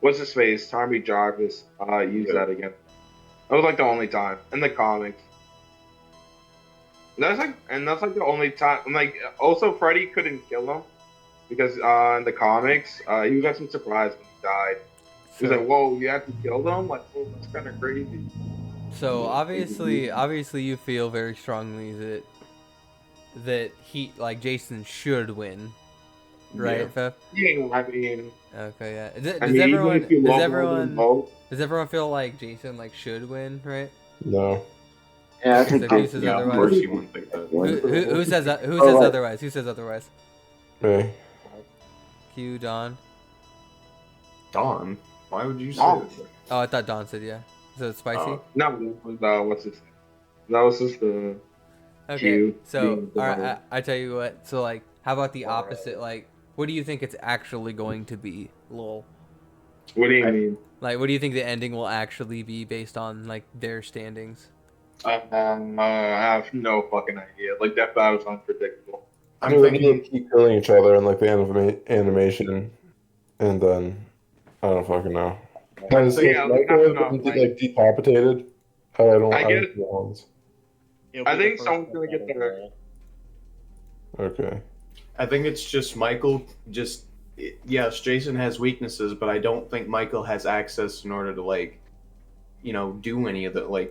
what's his face, Tommy Jarvis used that again. That was like the only time in the comics. That's like the only time. Like, also Freddy couldn't kill him because in the comics he was actually surprised when he died. He was like, "Whoa, you have to kill them? Like, whoa, that's kind of crazy." So obviously you feel very strongly that he, like, Jason should win, right, Fef? Yeah, I mean, Okay, yeah. Does everyone feel like Jason should win, right? No. Yeah, I think So who says Yeah, of otherwise? course you wouldn't think that. Who says that? Who Oh, says right. otherwise? Who says otherwise? Me. Q, Don. Don, why would you say Oh. that? Oh, I thought Don said yeah. So it's spicy. No, that was what's his name? That was just the Okay. Q So being the all right, winner. I tell you what. So how about the opposite? Like, what do you think it's actually going to be, lol? What do you mean? Like, what do you think the ending will actually be based on their standings? I have no fucking idea. Like, that battle's unpredictable. I'm They're thinking gonna keep killing each other in the animation, and then I don't fucking know. Has yeah, Michael no, been decapitated? I don't. I I guess- don't It'll I be the think first someone's gonna get battle the- royal. Okay. I think it's just Michael. Yes, Jason has weaknesses, but I don't think Michael has access in order to do any of the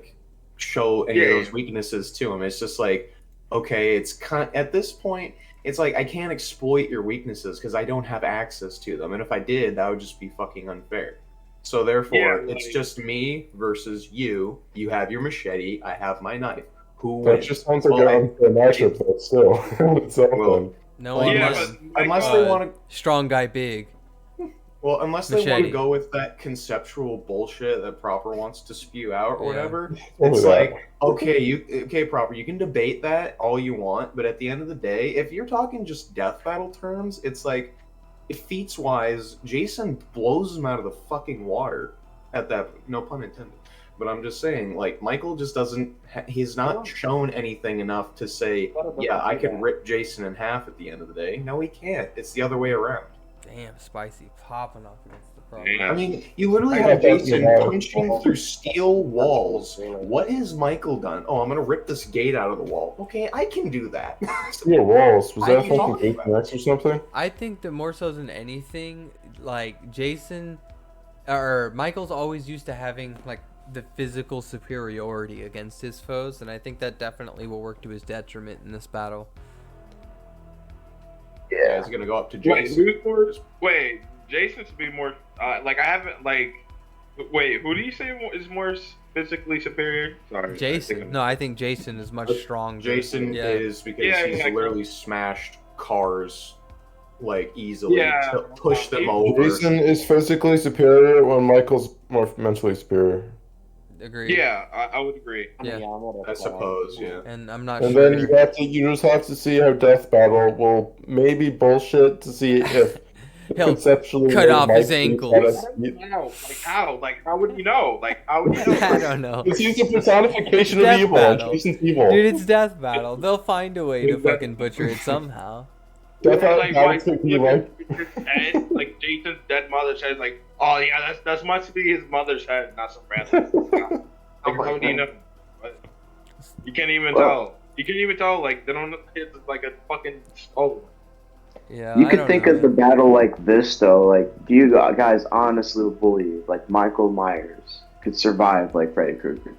show any of Yeah, those yeah. weaknesses to him. It's just like, okay, it's at this point, it's like I can't exploit your weaknesses because I don't have access to them, and if I did, that would just be fucking unfair. So therefore, Yeah, it's like- just me versus you. You have your machete, I have my knife. Who That wins? just sounds like Well, an unfair matchup, though. Still, itself, Well, then. No Well, one yeah, wins. but unless they want to. Strong guy, big. Well, unless they want Machete. to go with that conceptual bullshit that Proper wants to spew out or Yeah. whatever, Totally it's that. like, okay, Proper, you can debate that all you want, but at the end of the day, if you're talking just death battle terms, it's like, feats wise, Jason blows him out of the fucking water at that. No pun intended. But I'm just saying, Michael just doesn't. He's not shown anything enough to say, yeah, I can rip Jason in half at the end of the day. No, he can't. It's the other way around. Damn, spicy popping off against the pro. Yeah. I mean, you literally I have thought that's Jason what- punching through steel walls. What has Michael done? Oh, I'm gonna rip this gate out of the wall. Okay, I can do that. Yeah, walls. Was Why that are you fucking talking Jason X or something? I think that more so than anything, Jason or Michael's always used to having the physical superiority against his foes, and I think that definitely will work to his detriment in this battle. Yeah, he's gonna go up to Wait, Jason. who's more? Wait, Jason should be more. I haven't Wait, who do you say is more physically superior? Sorry, Jason. No, I think Jason is much stronger. Jason Yeah. is because Yeah, he's yeah, literally smashed cars easily Yeah. to push them over. Jason is physically superior when Michael's more mentally superior. Agreed. Yeah, I would agree. Yeah. I suppose, yeah. And I'm not And sure. then you just have to see how Death Battle will maybe bullshit to see if He'll conceptually cut like, off Mike his can ankles. try to- How? How would you know? How would you know? I don't know. Because he's a personification of Death evil. and Battle. Jason's evil. Dude, it's death battle. They'll find a way to fucking butcher it somehow. Death Battle Why could be like head, Jason's dead mother's head, oh yeah, that must be his mother's head, not some random. How do you know? You can't even tell. You can't even tell. They don't. It's like a fucking skull. Yeah, You I could don't think know, of the man. battle like this though. Do you guys honestly believe Michael Myers could survive Freddy Krueger,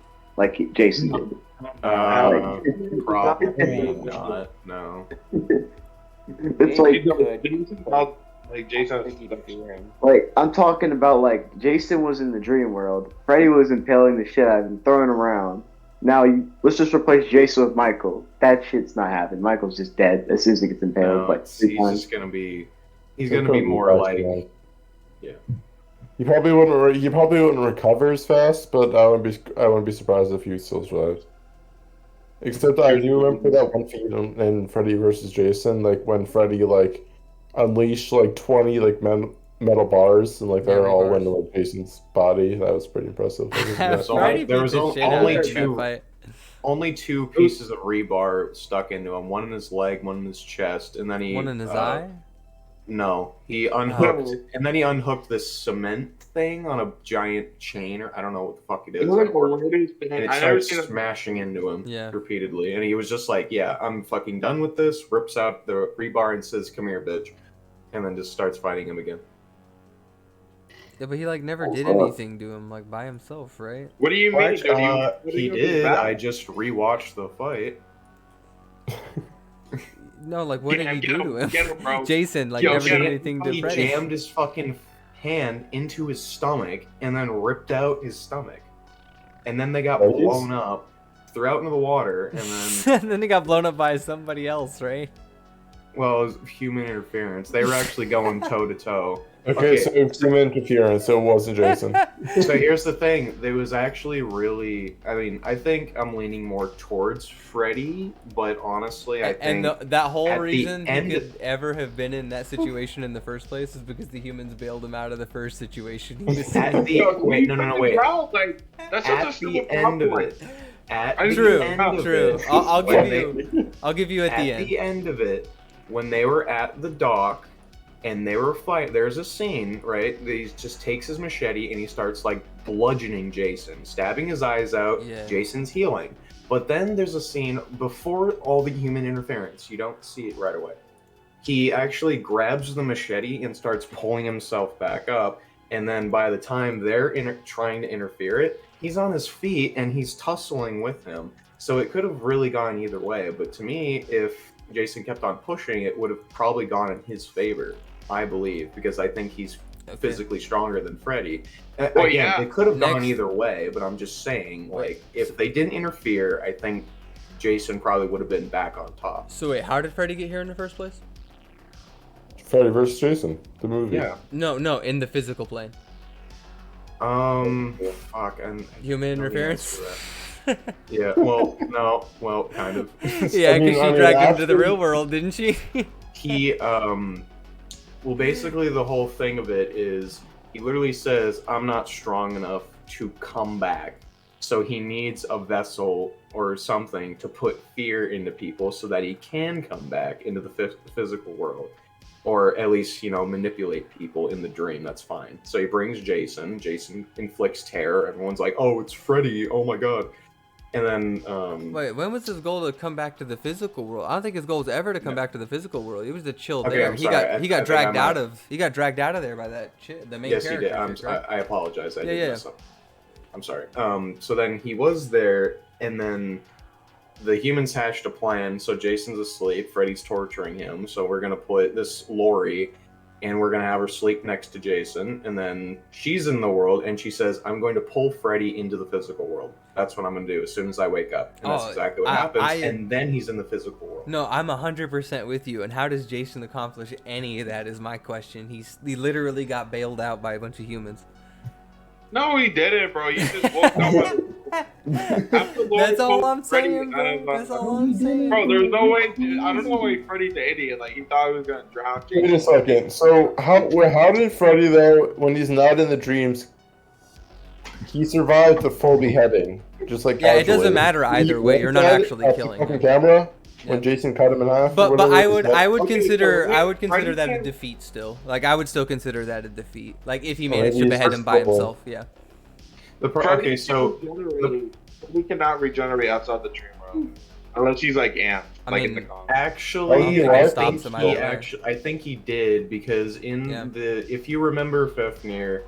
Jason did? Probably not. No. It's Jason. I'm talking about Jason was in the dream world. Freddy was impaling the shit out of him, throwing him around. Now let's just replace Jason with Michael. That shit's not happening. Michael's just dead as soon as he gets impaled. No, he's just gonna be. He's gonna be more like. Yeah. He probably wouldn't recover as fast, but I wouldn't be surprised if he still survived. Except I do remember that one feud in Freddy versus Jason, like when Freddy like unleashed like 20 like metal bars and like they're all into like Jason's body. That was pretty impressive. There was only two pieces of rebar stuck into him. One in his leg, one in his chest, and then one in his eye. No, he unhooked, and then he unhooked this cement thing on a giant chain, or I don't know what the fuck it is. And it starts smashing into him repeatedly, and he was just like, "Yeah, I'm fucking done with this." Rips out the rebar and says, "Come here, bitch," and then just starts fighting him again. Yeah, but he like never did anything to him like by himself, right? What do you mean? He did. I just rewatched the fight. No, like what did he do to him? Jason like never did anything to Freddy. He jammed his fucking hand into his stomach and then ripped out his stomach, and then they got blown up, threw out into the water, and then and then he got blown up by somebody else, right? Well, it was human interference. They were actually going toe to toe. Okay, so it was human interference, so it wasn't Jason. So here's the thing. There was actually really... I mean, I think I'm leaning more towards Freddy, but honestly, I think... And that whole reason he could ever have been in that situation in the first place is because the humans bailed him out of the first situation he was in. Wait. That's such a the end of it. True. I'll give you at the end. At the end of it, when they were at the dock, and they were fighting. There's a scene, right? He just takes his machete and he starts like bludgeoning Jason, stabbing his eyes out. Yeah. Jason's healing. But then there's a scene before all the human interference. You don't see it right away. He actually grabs the machete and starts pulling himself back up. And then by the time they're trying to interfere it, he's on his feet and he's tussling with him. So it could have really gone either way. But to me, if Jason kept on pushing, it would have probably gone in his favor. I believe, because I think he's physically stronger than Freddy. Again, it could have gone either way, but I'm just saying, like, if they didn't interfere, I think Jason probably would have been back on top. So wait, how did Freddy get here in the first place? Freddy vs. Jason, the movie. Yeah. No, in the physical plane. Fuck. Human interference? Yeah, well, no, well, kind of. Yeah, because she dragged him to the real world, didn't she? Well, basically the whole thing of it is he literally says, I'm not strong enough to come back. So he needs a vessel or something to put fear into people so that he can come back into the physical world. Or at least, manipulate people in the dream. That's fine. So he brings Jason. Jason inflicts terror. Everyone's like, oh, it's Freddy. Oh my god. And then... Wait, when was his goal to come back to the physical world? I don't think his goal was ever to come back to the physical world. It was to chill there. He got dragged out of there by that the main character. Yes, he did. I apologize. I did mess up. I'm sorry. So then he was there, and then the humans hatched a plan. So Jason's asleep. Freddy's torturing him. So we're going to put this Lori, and we're going to have her sleep next to Jason. And then she's in the world, and she says, I'm going to pull Freddy into the physical world. That's what I'm going to do as soon as I wake up. And that's exactly what happens. And then he's in the physical world. No, I'm 100% with you. And how does Jason accomplish any of that is my question. He literally got bailed out by a bunch of humans. No, he didn't, bro. You just woke up. That's all I'm saying, bro. That's all I'm saying. Bro, there's no way. I don't know why Freddy's the idiot. Like, he thought he was going to drown Jason. Wait a second. So, how did Freddy, though, when he's not in the dreams, he survived the full beheading? Just like it doesn't matter either way. You're not actually killing him. Camera when Jason cut him in half. But I would consider that a defeat still. Like I would still consider that a defeat. Like if he managed to behead him by himself, yeah. We cannot regenerate outside the dream world unless he's like amped, in the comics. Actually, I think he did because if you remember Fafnir,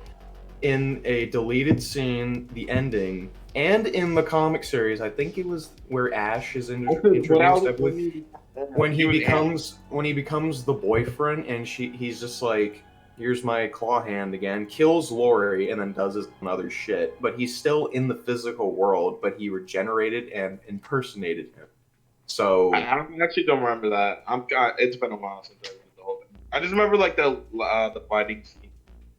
in a deleted scene, the ending, and in the comic series, I think it was where Ash is introduced. I believe, when he becomes the boyfriend, and he's just like, here's my claw hand again, kills Lori, and then does his own other shit. But he's still in the physical world, but he regenerated and impersonated him. So I actually don't remember that. It's been a while since I read the whole thing. I just remember like the fighting scene,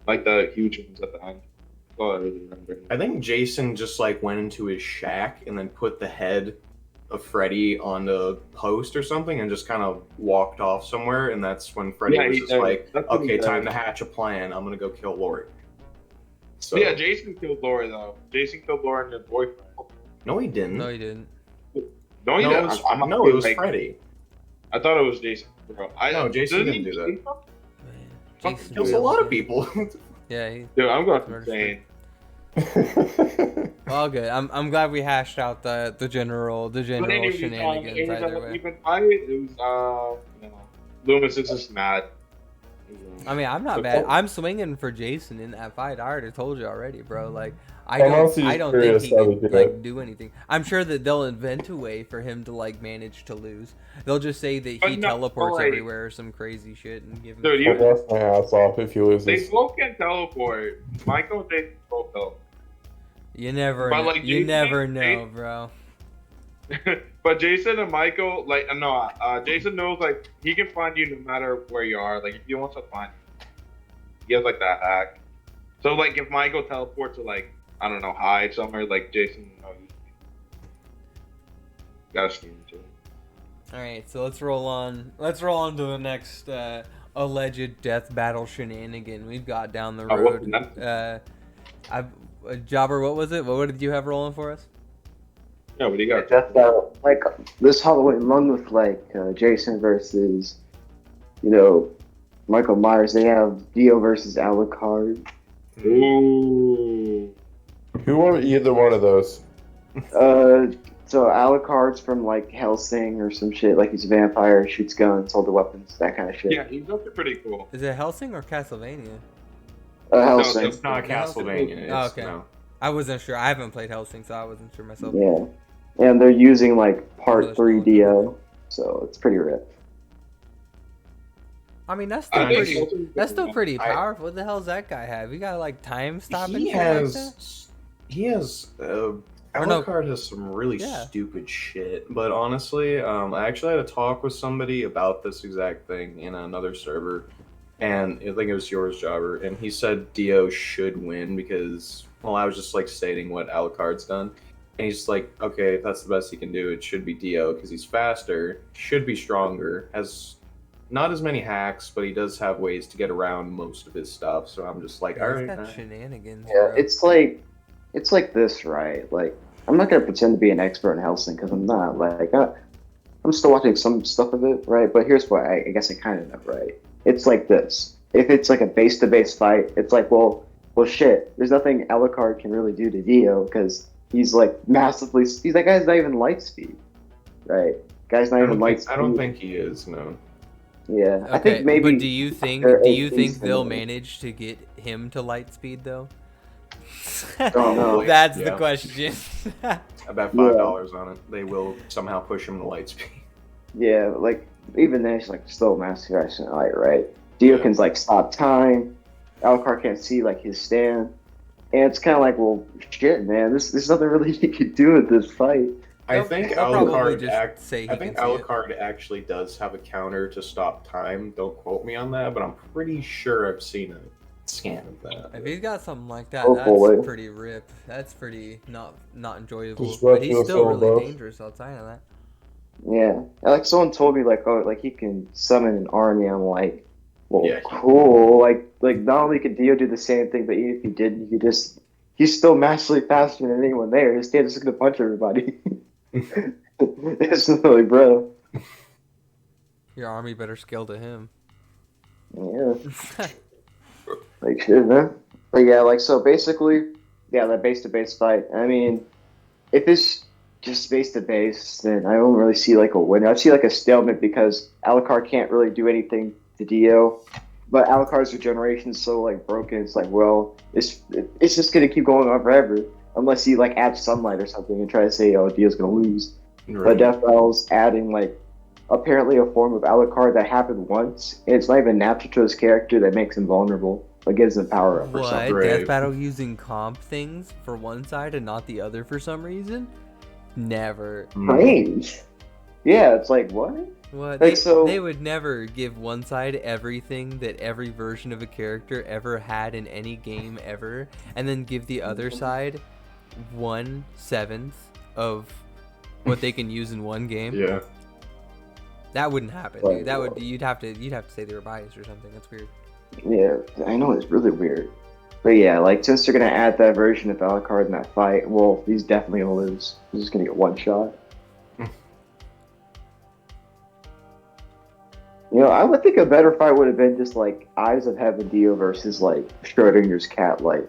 like the huge ones at the end. That's all I really remember. I think Jason just like went into his shack and then put the head of Freddy on the post or something and just kind of walked off somewhere, and that's when Freddy was just like, okay, time to hatch a plan. I'm gonna go kill Lori. So Yeah, Jason killed Lori though. Jason killed Lori and her boyfriend. No, he didn't. No, he didn't. No, he No, didn't. it was Freddy. I thought it was Jason. Bro. No, Jason Doesn't didn't he do that. kill them? Fucking Jason kills a Bourne. lot of people. Yeah, Dude, I'm going Murder insane. well, good. I'm glad we hashed out the general But anyway, shenanigans either way. even fight, it was Loomis is just mad. I mean, I'm not But- bad. I'm swinging for Jason in that fight. I already told you already, bro. Like, I I'm honestly don't just think curious he how can they do like it. do anything. I'm sure that they'll invent a way for him to like manage to lose. They'll just say that But he no, teleports like- everywhere or some crazy shit and give him. Dude, I'll blast my ass off if he They loses. both can teleport. Michael and Jason both teleport. You never, But, know. like, You Jason- never know, Jason- bro. But Jason and Michael, Jason knows like he can find you no matter where you are. Like if he wants to find you, he has like that hack. So like if Michael teleports to like I don't know hide somewhere, like Jason knows. Gotta stream too. All right, so let's roll on. Let's roll on to the next alleged death battle shenanigan we've got down the what's road. Jobber, what was it? What did you have rolling for us? Yeah, what do you got? Death Battle, like this Halloween run with like Jason versus, Michael Myers. They have Dio versus Alucard. Ooh. Who won either one of those? So Alucard's from like Helsing or some shit. Like he's a vampire, shoots guns, hold the weapons, that kind of shit. Yeah, he's looking pretty cool. Is it Helsing or Castlevania? Helsing. It's not Castlevania. It's, Oh, okay. No. I wasn't sure. I haven't played Helsing, so I wasn't sure myself. Yeah, and they're using like Part Really 3 cool. Dio, so it's pretty ripped. I mean, that's still I think pretty. Helsing's That's still pretty I- powerful. What the hell does that guy have? He got like time stopping. He shit like that? has. He has. Or no. Alucard has some really Yeah. stupid shit. But honestly, I actually had a talk with somebody about this exact thing in another server, and I think it was yours, Jobber, and he said Dio should win because, well, I was just like stating what Alucard's done, and he's like, okay, if that's the best he can do, it should be Dio because he's faster, should be stronger, has not as many hacks, but he does have ways to get around most of his stuff. So I'm just like, Yeah, all he's right, got nah. shenanigans. Yeah, bro. it's like this, right? Like I'm not gonna pretend to be an expert in Helsing because I'm not. Like I'm still watching some stuff of it, right? But here's what I guess I kind of know, right? It's like this. If it's like a base-to-base fight, it's like, well, shit. There's nothing Alucard can really do to Dio because he's like massively. He's that guy's not even light speed, right? Guy's not even light speed. I don't think he is. No. Yeah, Okay, I think maybe. But do you think they're they'll similar. manage to get him to light speed though? Don't know. That's the Yeah. question. I bet $5 on it. They will somehow push him to light speed. Yeah, like even then, it's like still master action light, right? Dio Yeah. can like stop time. Alucard can't see like his stand, and it's kind of like, well, shit, man. There's nothing really he could do with this fight. I think They'll probably Alucard. just say he I think can see it. Alucard actually does have a counter to stop time. Don't quote me on that, but I'm pretty sure I've seen a scan of that. If he's got something like that, Oh, that's boy. pretty rip. That's pretty not enjoyable. Just But he's watching us still all really above. dangerous outside of that. Yeah, like someone told me like, oh, like he can summon an army. I'm like, well, Yeah. cool. Like not only could Dio do the same thing, but even if he didn't, he's still massively faster than anyone there. His stand is just gonna punch everybody. It's like, bro. Your army better scale to him. Yeah. Like shit, man. But yeah, like so basically, yeah, that base to base fight. I mean, if it's just base to base, then I don't really see like a winner. I see like a stalemate because Alucard can't really do anything to Dio, but Alucard's regeneration is so like broken. It's like, well, it's just gonna keep going on forever unless he like adds sunlight or something and try to say, oh, Dio's gonna lose. But Death Battle's adding like apparently a form of Alucard that happened once. And it's not even natural to his character that makes him vulnerable. Like gives him power up or What? something. Right. Death Battle using comp things for one side and not the other for some reason? Never. Strange. Yeah, it's like what? What? Like, They would never give one side everything that every version of a character ever had in any game ever, and then give the other side 1/7 of what they can use in one game. Yeah. That wouldn't happen, dude. That would you'd have to say they were biased or something. That's weird. Yeah, I know it's really weird. But yeah, like since they're gonna add that version of Alucard in that fight, well, he's definitely gonna lose. He's just gonna get one shot. You know, I would think a better fight would have been just like Eyes of Heaven Dio versus like Schrodinger's cat, like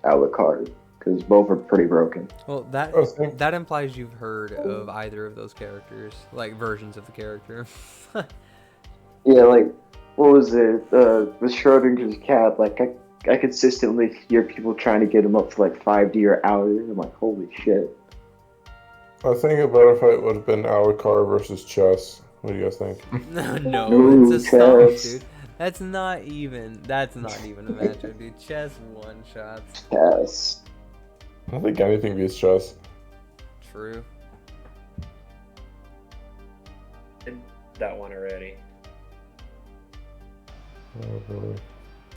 Alucard, because both are pretty broken. Well, that implies you've heard of either of those characters, like versions of the character. Yeah, like what was it? With Schrodinger's cat, like I consistently hear people trying to get him up to like 5D or out. I'm like, holy shit. I think a better fight would have been Alucard versus Chess. What do you guys think? No, it's a stomp, dude. That's not even a matchup, dude. Chess one shots. Yes. I don't think anything beats Chess. True. Did that one already.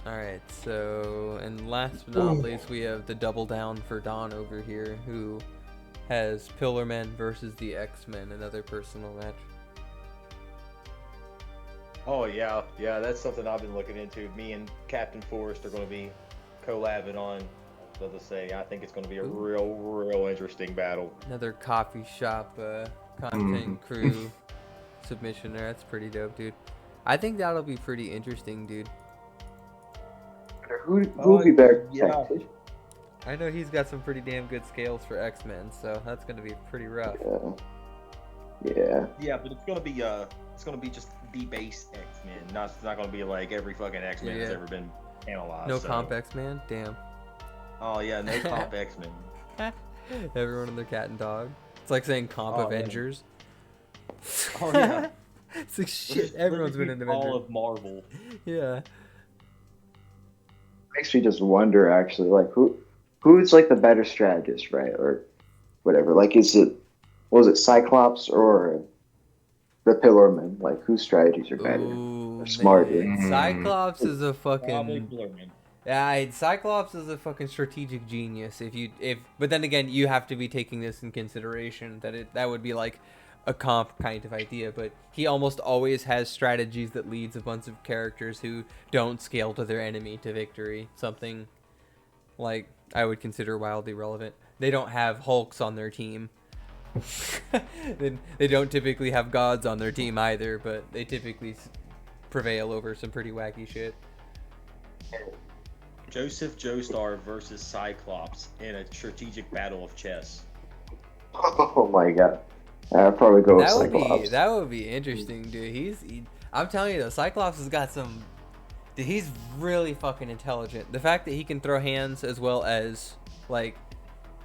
Alright, so, and last but not least, we have the double down for Don over here, who has Pillarmen versus the Xmen, another personal match. Oh yeah, that's something I've been looking into. Me and Captain Forrest are going to be collabing on. So to say, I think it's going to be a real interesting battle. Another coffee shop content crew submission there. That's pretty dope, dude. I think that'll be pretty interesting, dude. Who would be better? Yeah. I know he's got some pretty damn good scales for X-Men, so that's going to be pretty rough. Yeah. Yeah, but it's going to be just the base X-Men. It's not going to be like every fucking X-Men that's ever been analyzed. No comp X-Men? Damn. Oh yeah, no comp X-Men. Everyone and their cat and dog. It's like saying comp Avengers. Oh yeah. It's like shit, everyone's been in Avengers. All of Marvel. Yeah. Makes me just wonder actually, like who's like the better strategist, right? Or whatever. Like was it Cyclops or the Pillarman? Like whose strategies are better? Or smarter? Cyclops is a fucking Probably Pillarman. Yeah, Cyclops is a fucking strategic genius. But then again, you have to be taking this in consideration that would be like a comp kind of idea. But he almost always has strategies that leads a bunch of characters who don't scale to their enemy to victory. Something like I would consider wildly relevant. They don't have Hulks on their team. They don't typically have gods on their team either, but they typically prevail over some pretty wacky shit. Joseph Joestar versus Cyclops in a strategic battle of chess. Oh my god. I'd probably go with Cyclops. That would be interesting, dude. I'm telling you though, Cyclops has got some. Dude, he's really fucking intelligent. The fact that he can throw hands as well as like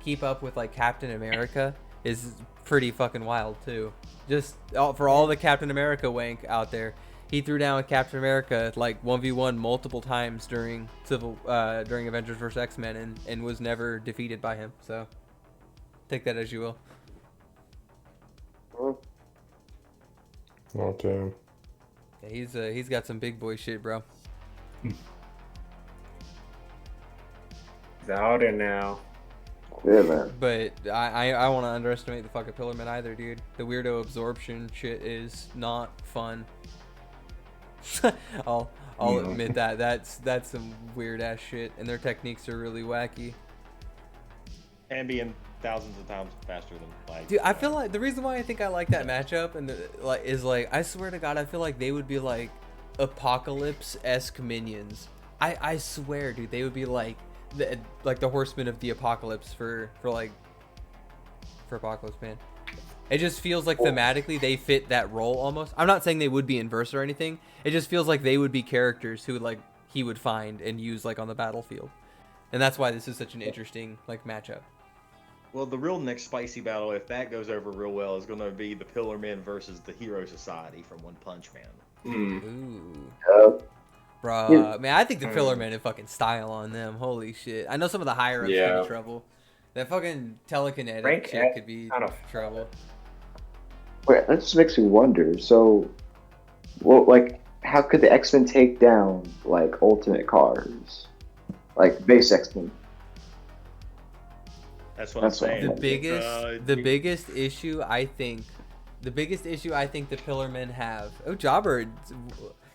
keep up with like Captain America is pretty fucking wild too. Just for all the Captain America wank out there, he threw down with Captain America like 1v1 multiple times during Avengers vs X-Men and was never defeated by him. So take that as you will. Oh damn. Yeah, he's got some big boy shit, bro. He's outer now. Yeah, man. But I want to underestimate the fucking Pillarman either, dude. The weirdo absorption shit is not fun. I'll admit that. That's some weird ass shit, and their techniques are really wacky. And being thousands of times faster than like. Dude, I feel like the reason why I think I like that matchup is I swear to God, I feel like they would be like Apocalypse-esque minions. I swear, dude, they would be like the Horsemen of the Apocalypse for Apocalypse, man. It just feels like thematically they fit that role almost. I'm not saying they would be inverse or anything. It just feels like they would be characters who like he would find and use like on the battlefield, and that's why this is such an interesting like matchup. Well, the real next spicy battle, if that goes over real well, is going to be the Pillar Men versus the Hero Society from One Punch Man. Ooh. Bro, Yeah. man, I think the Pillar Men have fucking style on them. Holy shit. I know some of the higher ups could be trouble. That fucking telekinetic Rank shit X could be kind of trouble. Wait, that just makes me wonder. So, well, like, how could the X-Men take down like Ultimate Cars, like base X-Men? That's what I'm saying. The biggest issue I think the Pillar Men have. Oh, Jobber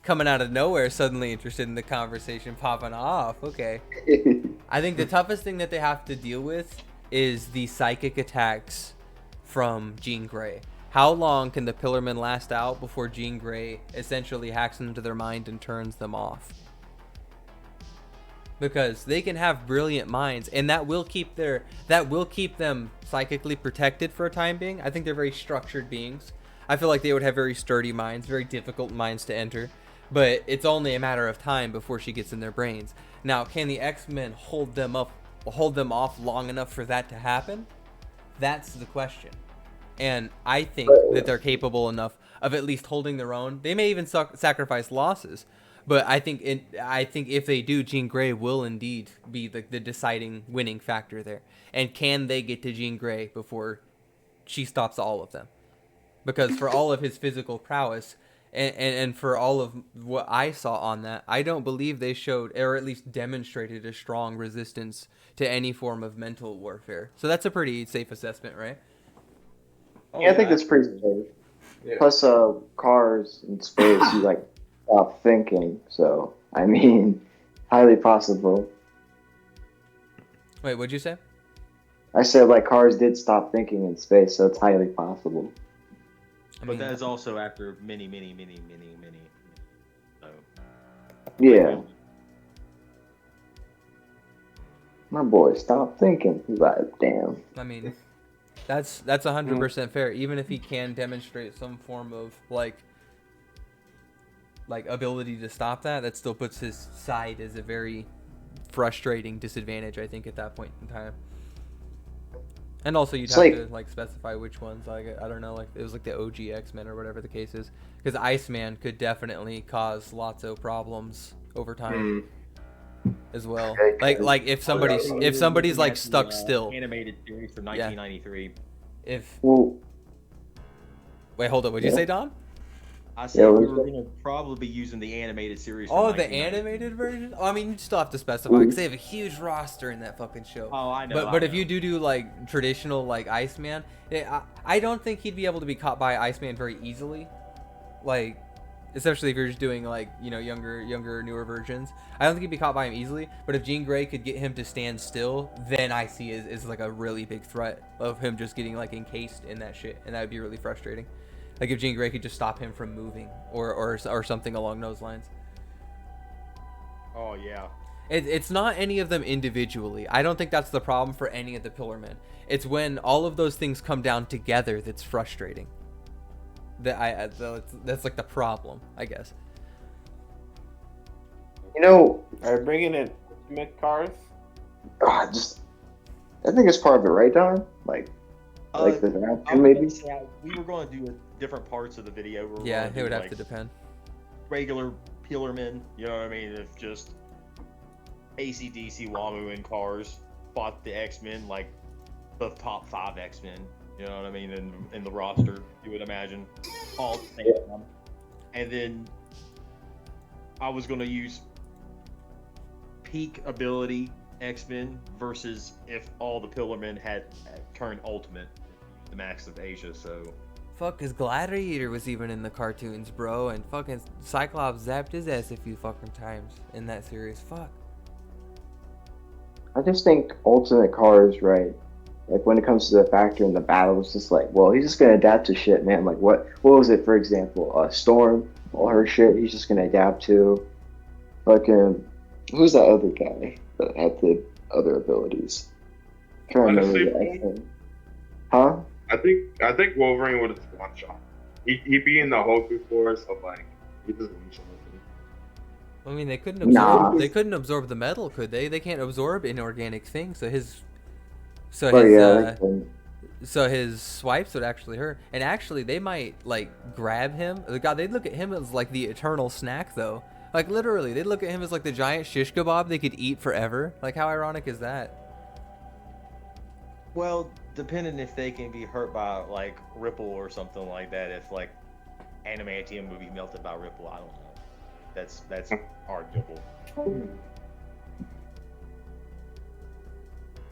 coming out of nowhere, suddenly interested in the conversation, popping off. Okay. I think the toughest thing that they have to deal with is the psychic attacks from Jean Grey. How long can the Pillar Men last out before Jean Grey essentially hacks into their mind and turns them off? Because they can have brilliant minds, and that will keep them psychically protected for a time being. I think they're very structured beings. I feel like they would have very sturdy minds, very difficult minds to enter, but it's only a matter of time before she gets in their brains. Now, can the X-Men hold them off long enough for that to happen? That's the question. And I think that they're capable enough of at least holding their own. They may even sacrifice losses. But I think if they do, Jean Grey will indeed be the deciding winning factor there. And can they get to Jean Grey before she stops all of them? Because for all of his physical prowess and for all of what I saw on that, I don't believe they showed or at least demonstrated a strong resistance to any form of mental warfare. So that's a pretty safe assessment, right? Yeah, I think that's pretty safe. Yeah. Plus, cars in space, you like stop thinking. So, I mean, highly possible. Wait, what'd you say? I said like cars did stop thinking in space, so it's highly possible. But that is also after many. So, Yeah. My boy, stop thinking. He's like, damn. I mean, that's 100% fair. Even if he can demonstrate some form of like ability to stop that, that still puts his side as a very frustrating disadvantage, I think, at that point in time. And also, you'd have to like specify which ones. Like, I don't know, like it was like the OG X-Men or whatever the case is, because Iceman could definitely cause lots of problems over time as well. Like if somebody's like stuck still. Animated series from 1993. Wait, hold up. What'd you say, Don? I said we were going to probably be using the animated series. Oh, the animated version? Oh, I mean, you still have to specify because they have a huge roster in that fucking show. Oh, I know. But if you do like traditional like Iceman, I don't think he'd be able to be caught by Iceman very easily. Like, especially if you're just doing like, you know, younger, newer versions. I don't think he'd be caught by him easily. But if Jean Grey could get him to stand still, then I see is like a really big threat of him just getting like encased in that shit, and that would be really frustrating. Like if Jean Grey could just stop him from moving or something along those lines. Oh, yeah. It's not any of them individually. I don't think that's the problem for any of the Pillar Men. It's when all of those things come down together that's frustrating. That's like the problem, I guess. You know, are you bringing in Ultimate Cars? I think it's part of it, right, Don? Like the maybe. We were going to do different parts of the video. Yeah, it would have to depend. Regular Pillar Men, you know what I mean? If just AC/DC Wamu and cars fought the X-Men, like the top 5 X-Men, you know what I mean, in the roster, you would imagine. All the same time. And then I was going to use peak ability X-Men versus if all the Pillar Men had turned Ultimate, the Max of Asia, so... Fuck, his Gladiator was even in the cartoons, bro, and fucking Cyclops zapped his ass a few fucking times in that series. Fuck. I just think Ultimate Cars, right? Like when it comes to the factor in the battle, it's just like, well, he's just gonna adapt to shit, man. Like what was it, for example? Storm, all her shit, he's just gonna adapt to. Fucking, who's that other guy that had the other abilities? I'm trying to remember the X-Men. Huh? I think Wolverine would have one shot. He'd be in the Hulk force of like he just one shot. I mean, they couldn't absorb. They couldn't absorb the metal, could they? They can't absorb inorganic things. So his So But his yeah, so his swipes would actually hurt, and actually they might like grab him. God, they'd look at him as like the eternal snack though. Like literally, they'd look at him as like the giant shish kebab they could eat forever. Like how ironic is that? Well, depending if they can be hurt by like Ripple or something like that. If like adamantium would be melted by Ripple, I don't know. That's arguable.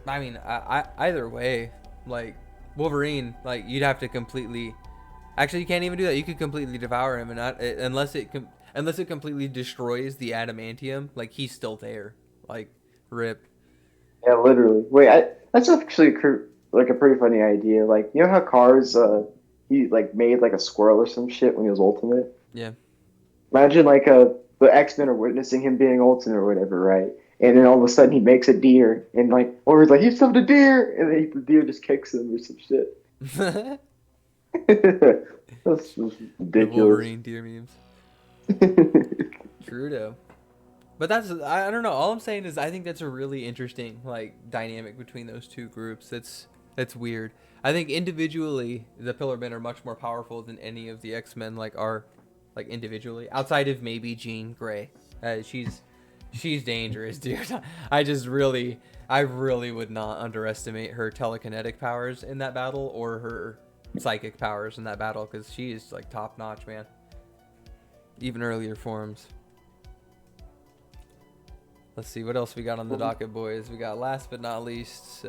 I mean, I either way, like Wolverine, like you'd have to completely. Actually, you can't even do that. You could completely devour him, and not unless it completely destroys the adamantium. Like he's still there. Like rip. yeah, literally. Wait, that's actually like a pretty funny idea. Like, you know how Cars, he like made like a squirrel or some shit when he was Ultimate. Yeah. Imagine like the X-Men are witnessing him being Ultimate or whatever, right? And then all of a sudden he makes a deer, and like, or he's like, he summoned a deer, and then the deer just kicks him or some shit. That's ridiculous. Wolverine deer memes. True though. But that's I don't know. All I'm saying is I think that's a really interesting like dynamic between those two groups. That's weird. I think individually the Pillar Men are much more powerful than any of the X-Men like are like individually outside of maybe Jean Grey. She's dangerous, dude. I really would not underestimate her telekinetic powers in that battle or her psychic powers in that battle because she is like top notch, man. Even earlier forms. Let's see what else we got on the docket, boys. We got last but not least.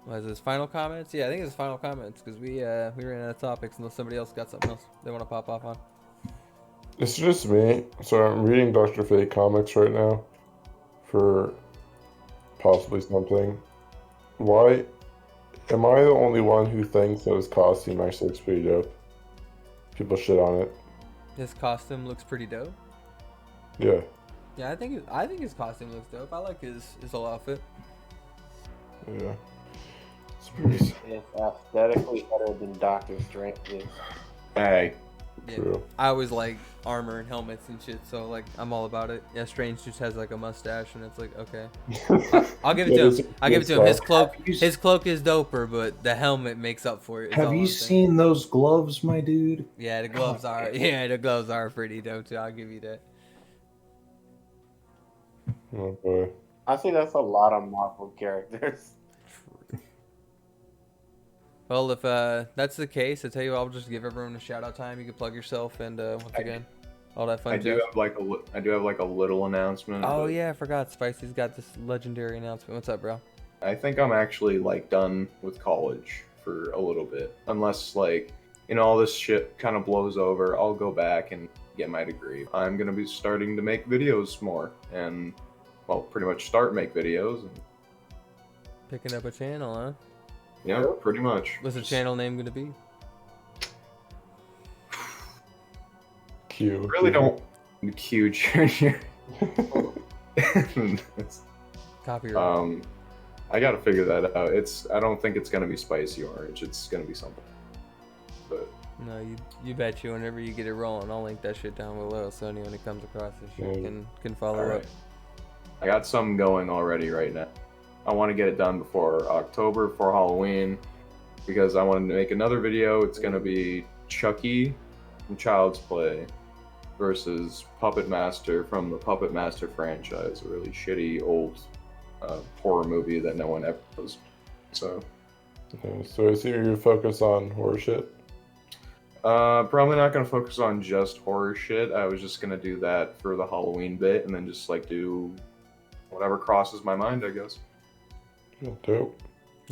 What is this? Final comments? Yeah, I think it's final comments because we ran out of topics unless somebody else got something else they want to pop off on. It's just me. So I'm reading Dr. Fate comics right now for possibly something. Why am I the only one who thinks that his costume actually looks pretty dope? People shit on it. His costume looks pretty dope. Yeah. Yeah, I think his costume looks dope. I like his whole outfit. Yeah. It's pretty It's aesthetically better than Doctor Strange's. Hey. Yeah. true. I always like armor and helmets and shit, so like I'm all about it. Yeah, Strange just has like a mustache, and it's like okay. I'll give it to him. I'll give it to him. His cloak is doper, but the helmet makes up for it. Have you seen those gloves, my dude? Yeah, the gloves are. Yeah, the gloves are pretty dope too. I'll give you that. Oh boy. I think that's a lot of Marvel characters. Well, if that's the case, I tell you what, I'll just give everyone a shout out time. You can plug yourself and once again, all that fun I do have like a little announcement. Oh but yeah, I forgot. Spicy's got this legendary announcement. What's up, bro? I think I'm actually like done with college for a little bit, unless like all this shit kind of blows over. I'll go back and get my degree. I'm gonna be starting to make videos more, and well, pretty much make videos. And, Picking up a channel, huh? yeah, pretty much. What's the channel name gonna be? Q. Really don't Q Junior. Copyright. I gotta figure that out. I don't think it's gonna be spicy orange. It's gonna be something. But No, you bet you. Whenever you get it rolling, I'll link that shit down below so anyone who comes across this shit can follow up. alright. I got some going already right now. I want to get it done before October, before Halloween, because I want to make another video. It's gonna be Chucky from Child's Play versus Puppet Master from the Puppet Master franchise, a really shitty old horror movie that no one ever does. So, Okay, so I see you focus on horror shit. probably not gonna focus on just horror shit. I was just gonna do that for the Halloween bit, and then just like do whatever crosses my mind, I guess. Yeah, dope.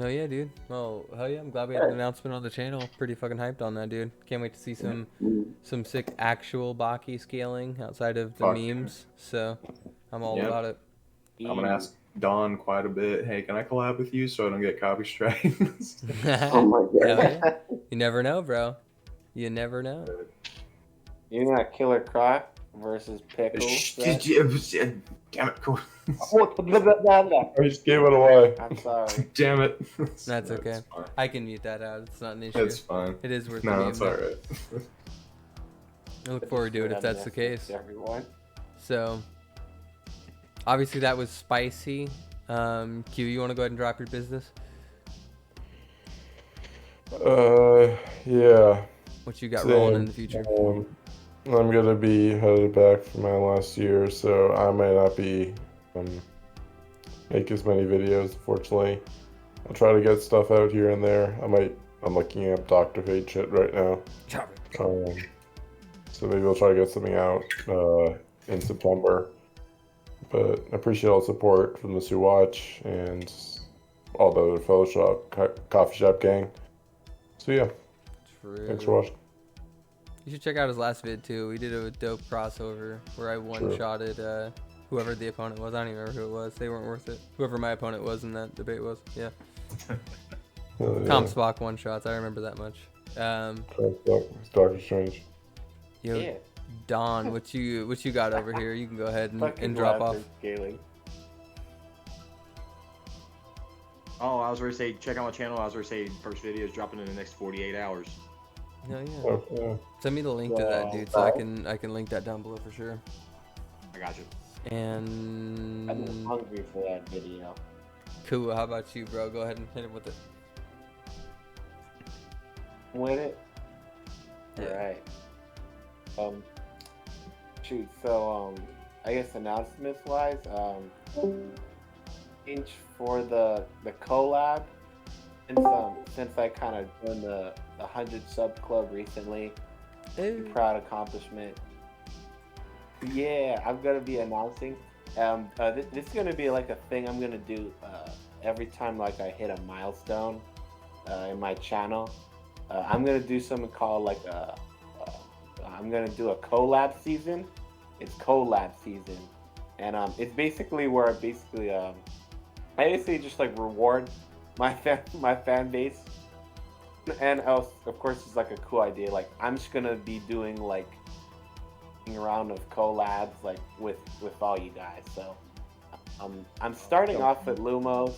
Oh yeah, dude. Well, hell yeah, I'm glad we had an announcement on the channel. Pretty fucking hyped on that, dude. Can't wait to see some sick actual Baki scaling outside of the Fuck. memes. So I'm all Yeah. about it. I'm gonna ask Don quite a bit. Hey, can I collab with you so I don't get copy strikes? Oh my Hell god. yeah. You never know, bro. You never know. You got Killer Croc versus Pickles. right? Damn it, cool. I just gave it away. I'm sorry. Damn it. That's okay. fine. I can mute that out. It's not an issue. It's fine. It is worth No, the it's meme. alright. I look forward to it if that's the case. Everyone. So, obviously that was spicy. Q, you want to go ahead and drop your business? Yeah. What you got rolling in the future? I'm gonna be headed back for my last year, so I might not be make as many videos, unfortunately. I'll try to get stuff out here and there. I'm looking up Dr. Fate shit right now. So maybe I'll try to get something out in September. But I appreciate all the support from those who watch and all the other coffee shop gang. So yeah, thanks for watching. You should check out his last vid too. We did a dope crossover where I one-shotted whoever the opponent was. I don't even remember who it was. They weren't worth it. Whoever my opponent was in that debate was. Yeah. Comspock one-shots. I remember that much. Doctor Strange. Yo, Yeah. Don, what you got over here? You can go ahead and drop off. Scaling. Oh, I was going to say, check out my channel. I was going to say, first video is dropping in the next 48 hours. Hell yeah. Oh, yeah. Send me the link to that, dude, so I can link that down below for sure. I got you. And I'm hungry for that video. cool. How about you, bro? Go ahead and hit him with it. With it? Yeah. Alright. Shoot, so, I guess announcements wise, inch for the collab, since I kind of joined the 100 sub club recently, proud accomplishment. Yeah, I'm gonna be announcing. This is gonna be like a thing I'm gonna do every time like I hit a milestone in my channel. I'm gonna do something called like I'm gonna do a collab season. It's collab season, and it's basically where I basically just like reward my fan base, and else of course it's like a cool idea. Like I'm just gonna be doing like a round of collabs like with all you guys. So I'm starting off at Lumos.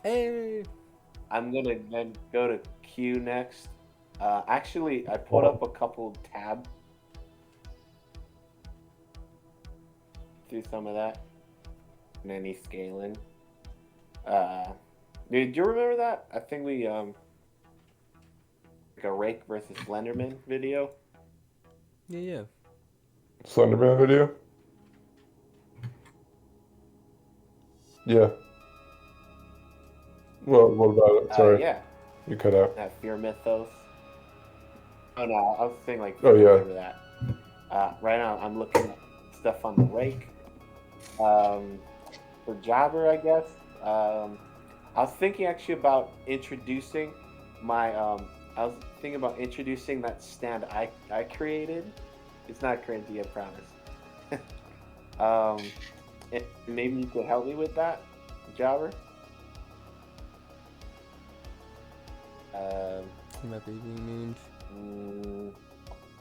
Hey. I'm gonna then go to Q next. Actually, I pulled up a couple tabs through some of that, and then he's scaling. Dude, do you remember that? I think we like a Rake versus Slenderman video. Yeah. Slenderman video? Yeah. Well, what about it? Sorry. Yeah. You cut out. That Fear Mythos. Oh no, I was saying like. Oh yeah. Remember that. Right now, I'm looking at stuff on the Rake. For Jobber, I guess. I was thinking actually about introducing my. I was thinking about introducing that stand I created. It's not cringy, I promise. Maybe you could help me with that, Jobber. Might be being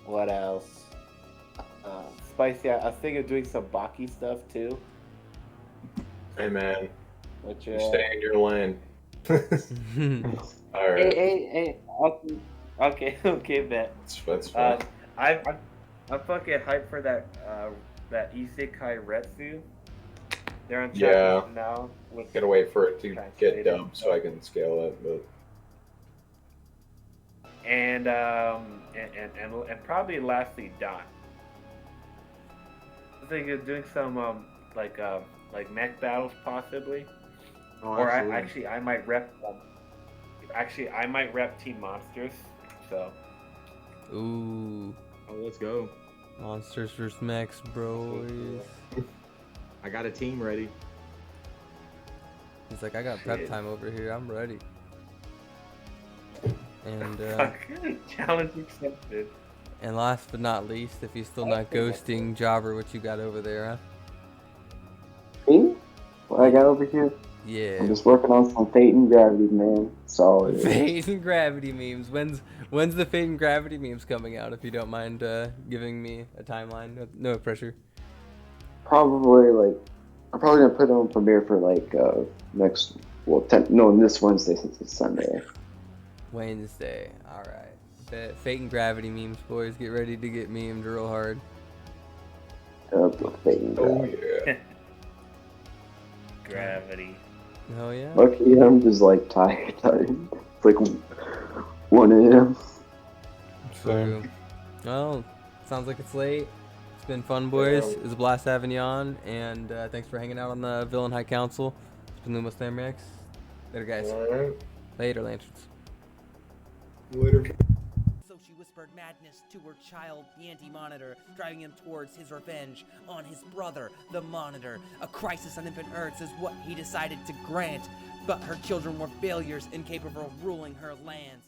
What else? Spicy. I was thinking of doing some Baki stuff too. Hey man, Which you stay in your lane. All right. Hey. Okay, bet. That's fine. I'm fucking hyped for that Isekai Retsu. They're on chapter now. Gotta wait for it to get dumped so I can scale it, but. And probably lastly Don. I think of doing some like mech battles possibly. Or I might rep Team Monsters. So. Ooh. Oh, let's go. Monsters vs. Mechs, bros. I got a team ready. He's like, I got prep time over here. I'm ready. And challenge accepted. And last but not least, if you're still not ghosting, Jobber, what you got over there, huh? Me? What I got over here? Yeah. I'm just working on some Fate and Gravity, man. So Fate and Gravity memes. When's the Fate and Gravity memes coming out? If you don't mind giving me a timeline, no pressure. Probably I'm probably gonna put it on premiere for this Wednesday since it's Sunday. Wednesday. All right. Fate and Gravity memes, boys. Get ready to get memed real hard. Fate and Gravity. Yeah. Gravity. Oh yeah. Lucky I'm just like tired. It's like 1 a.m. Same. Well, sounds like it's late. It's been fun, boys. It was a blast having you on, and thanks for hanging out on the Villain High Council. It's been Lumos Rex. Later, guys. Alright. Later, Lanterns. Later. So she whispered madness to her child, the Anti-Monitor, driving him towards his revenge on his brother, the Monitor. A crisis on infant Earths is what he decided to grant, but her children were failures incapable of ruling her lands.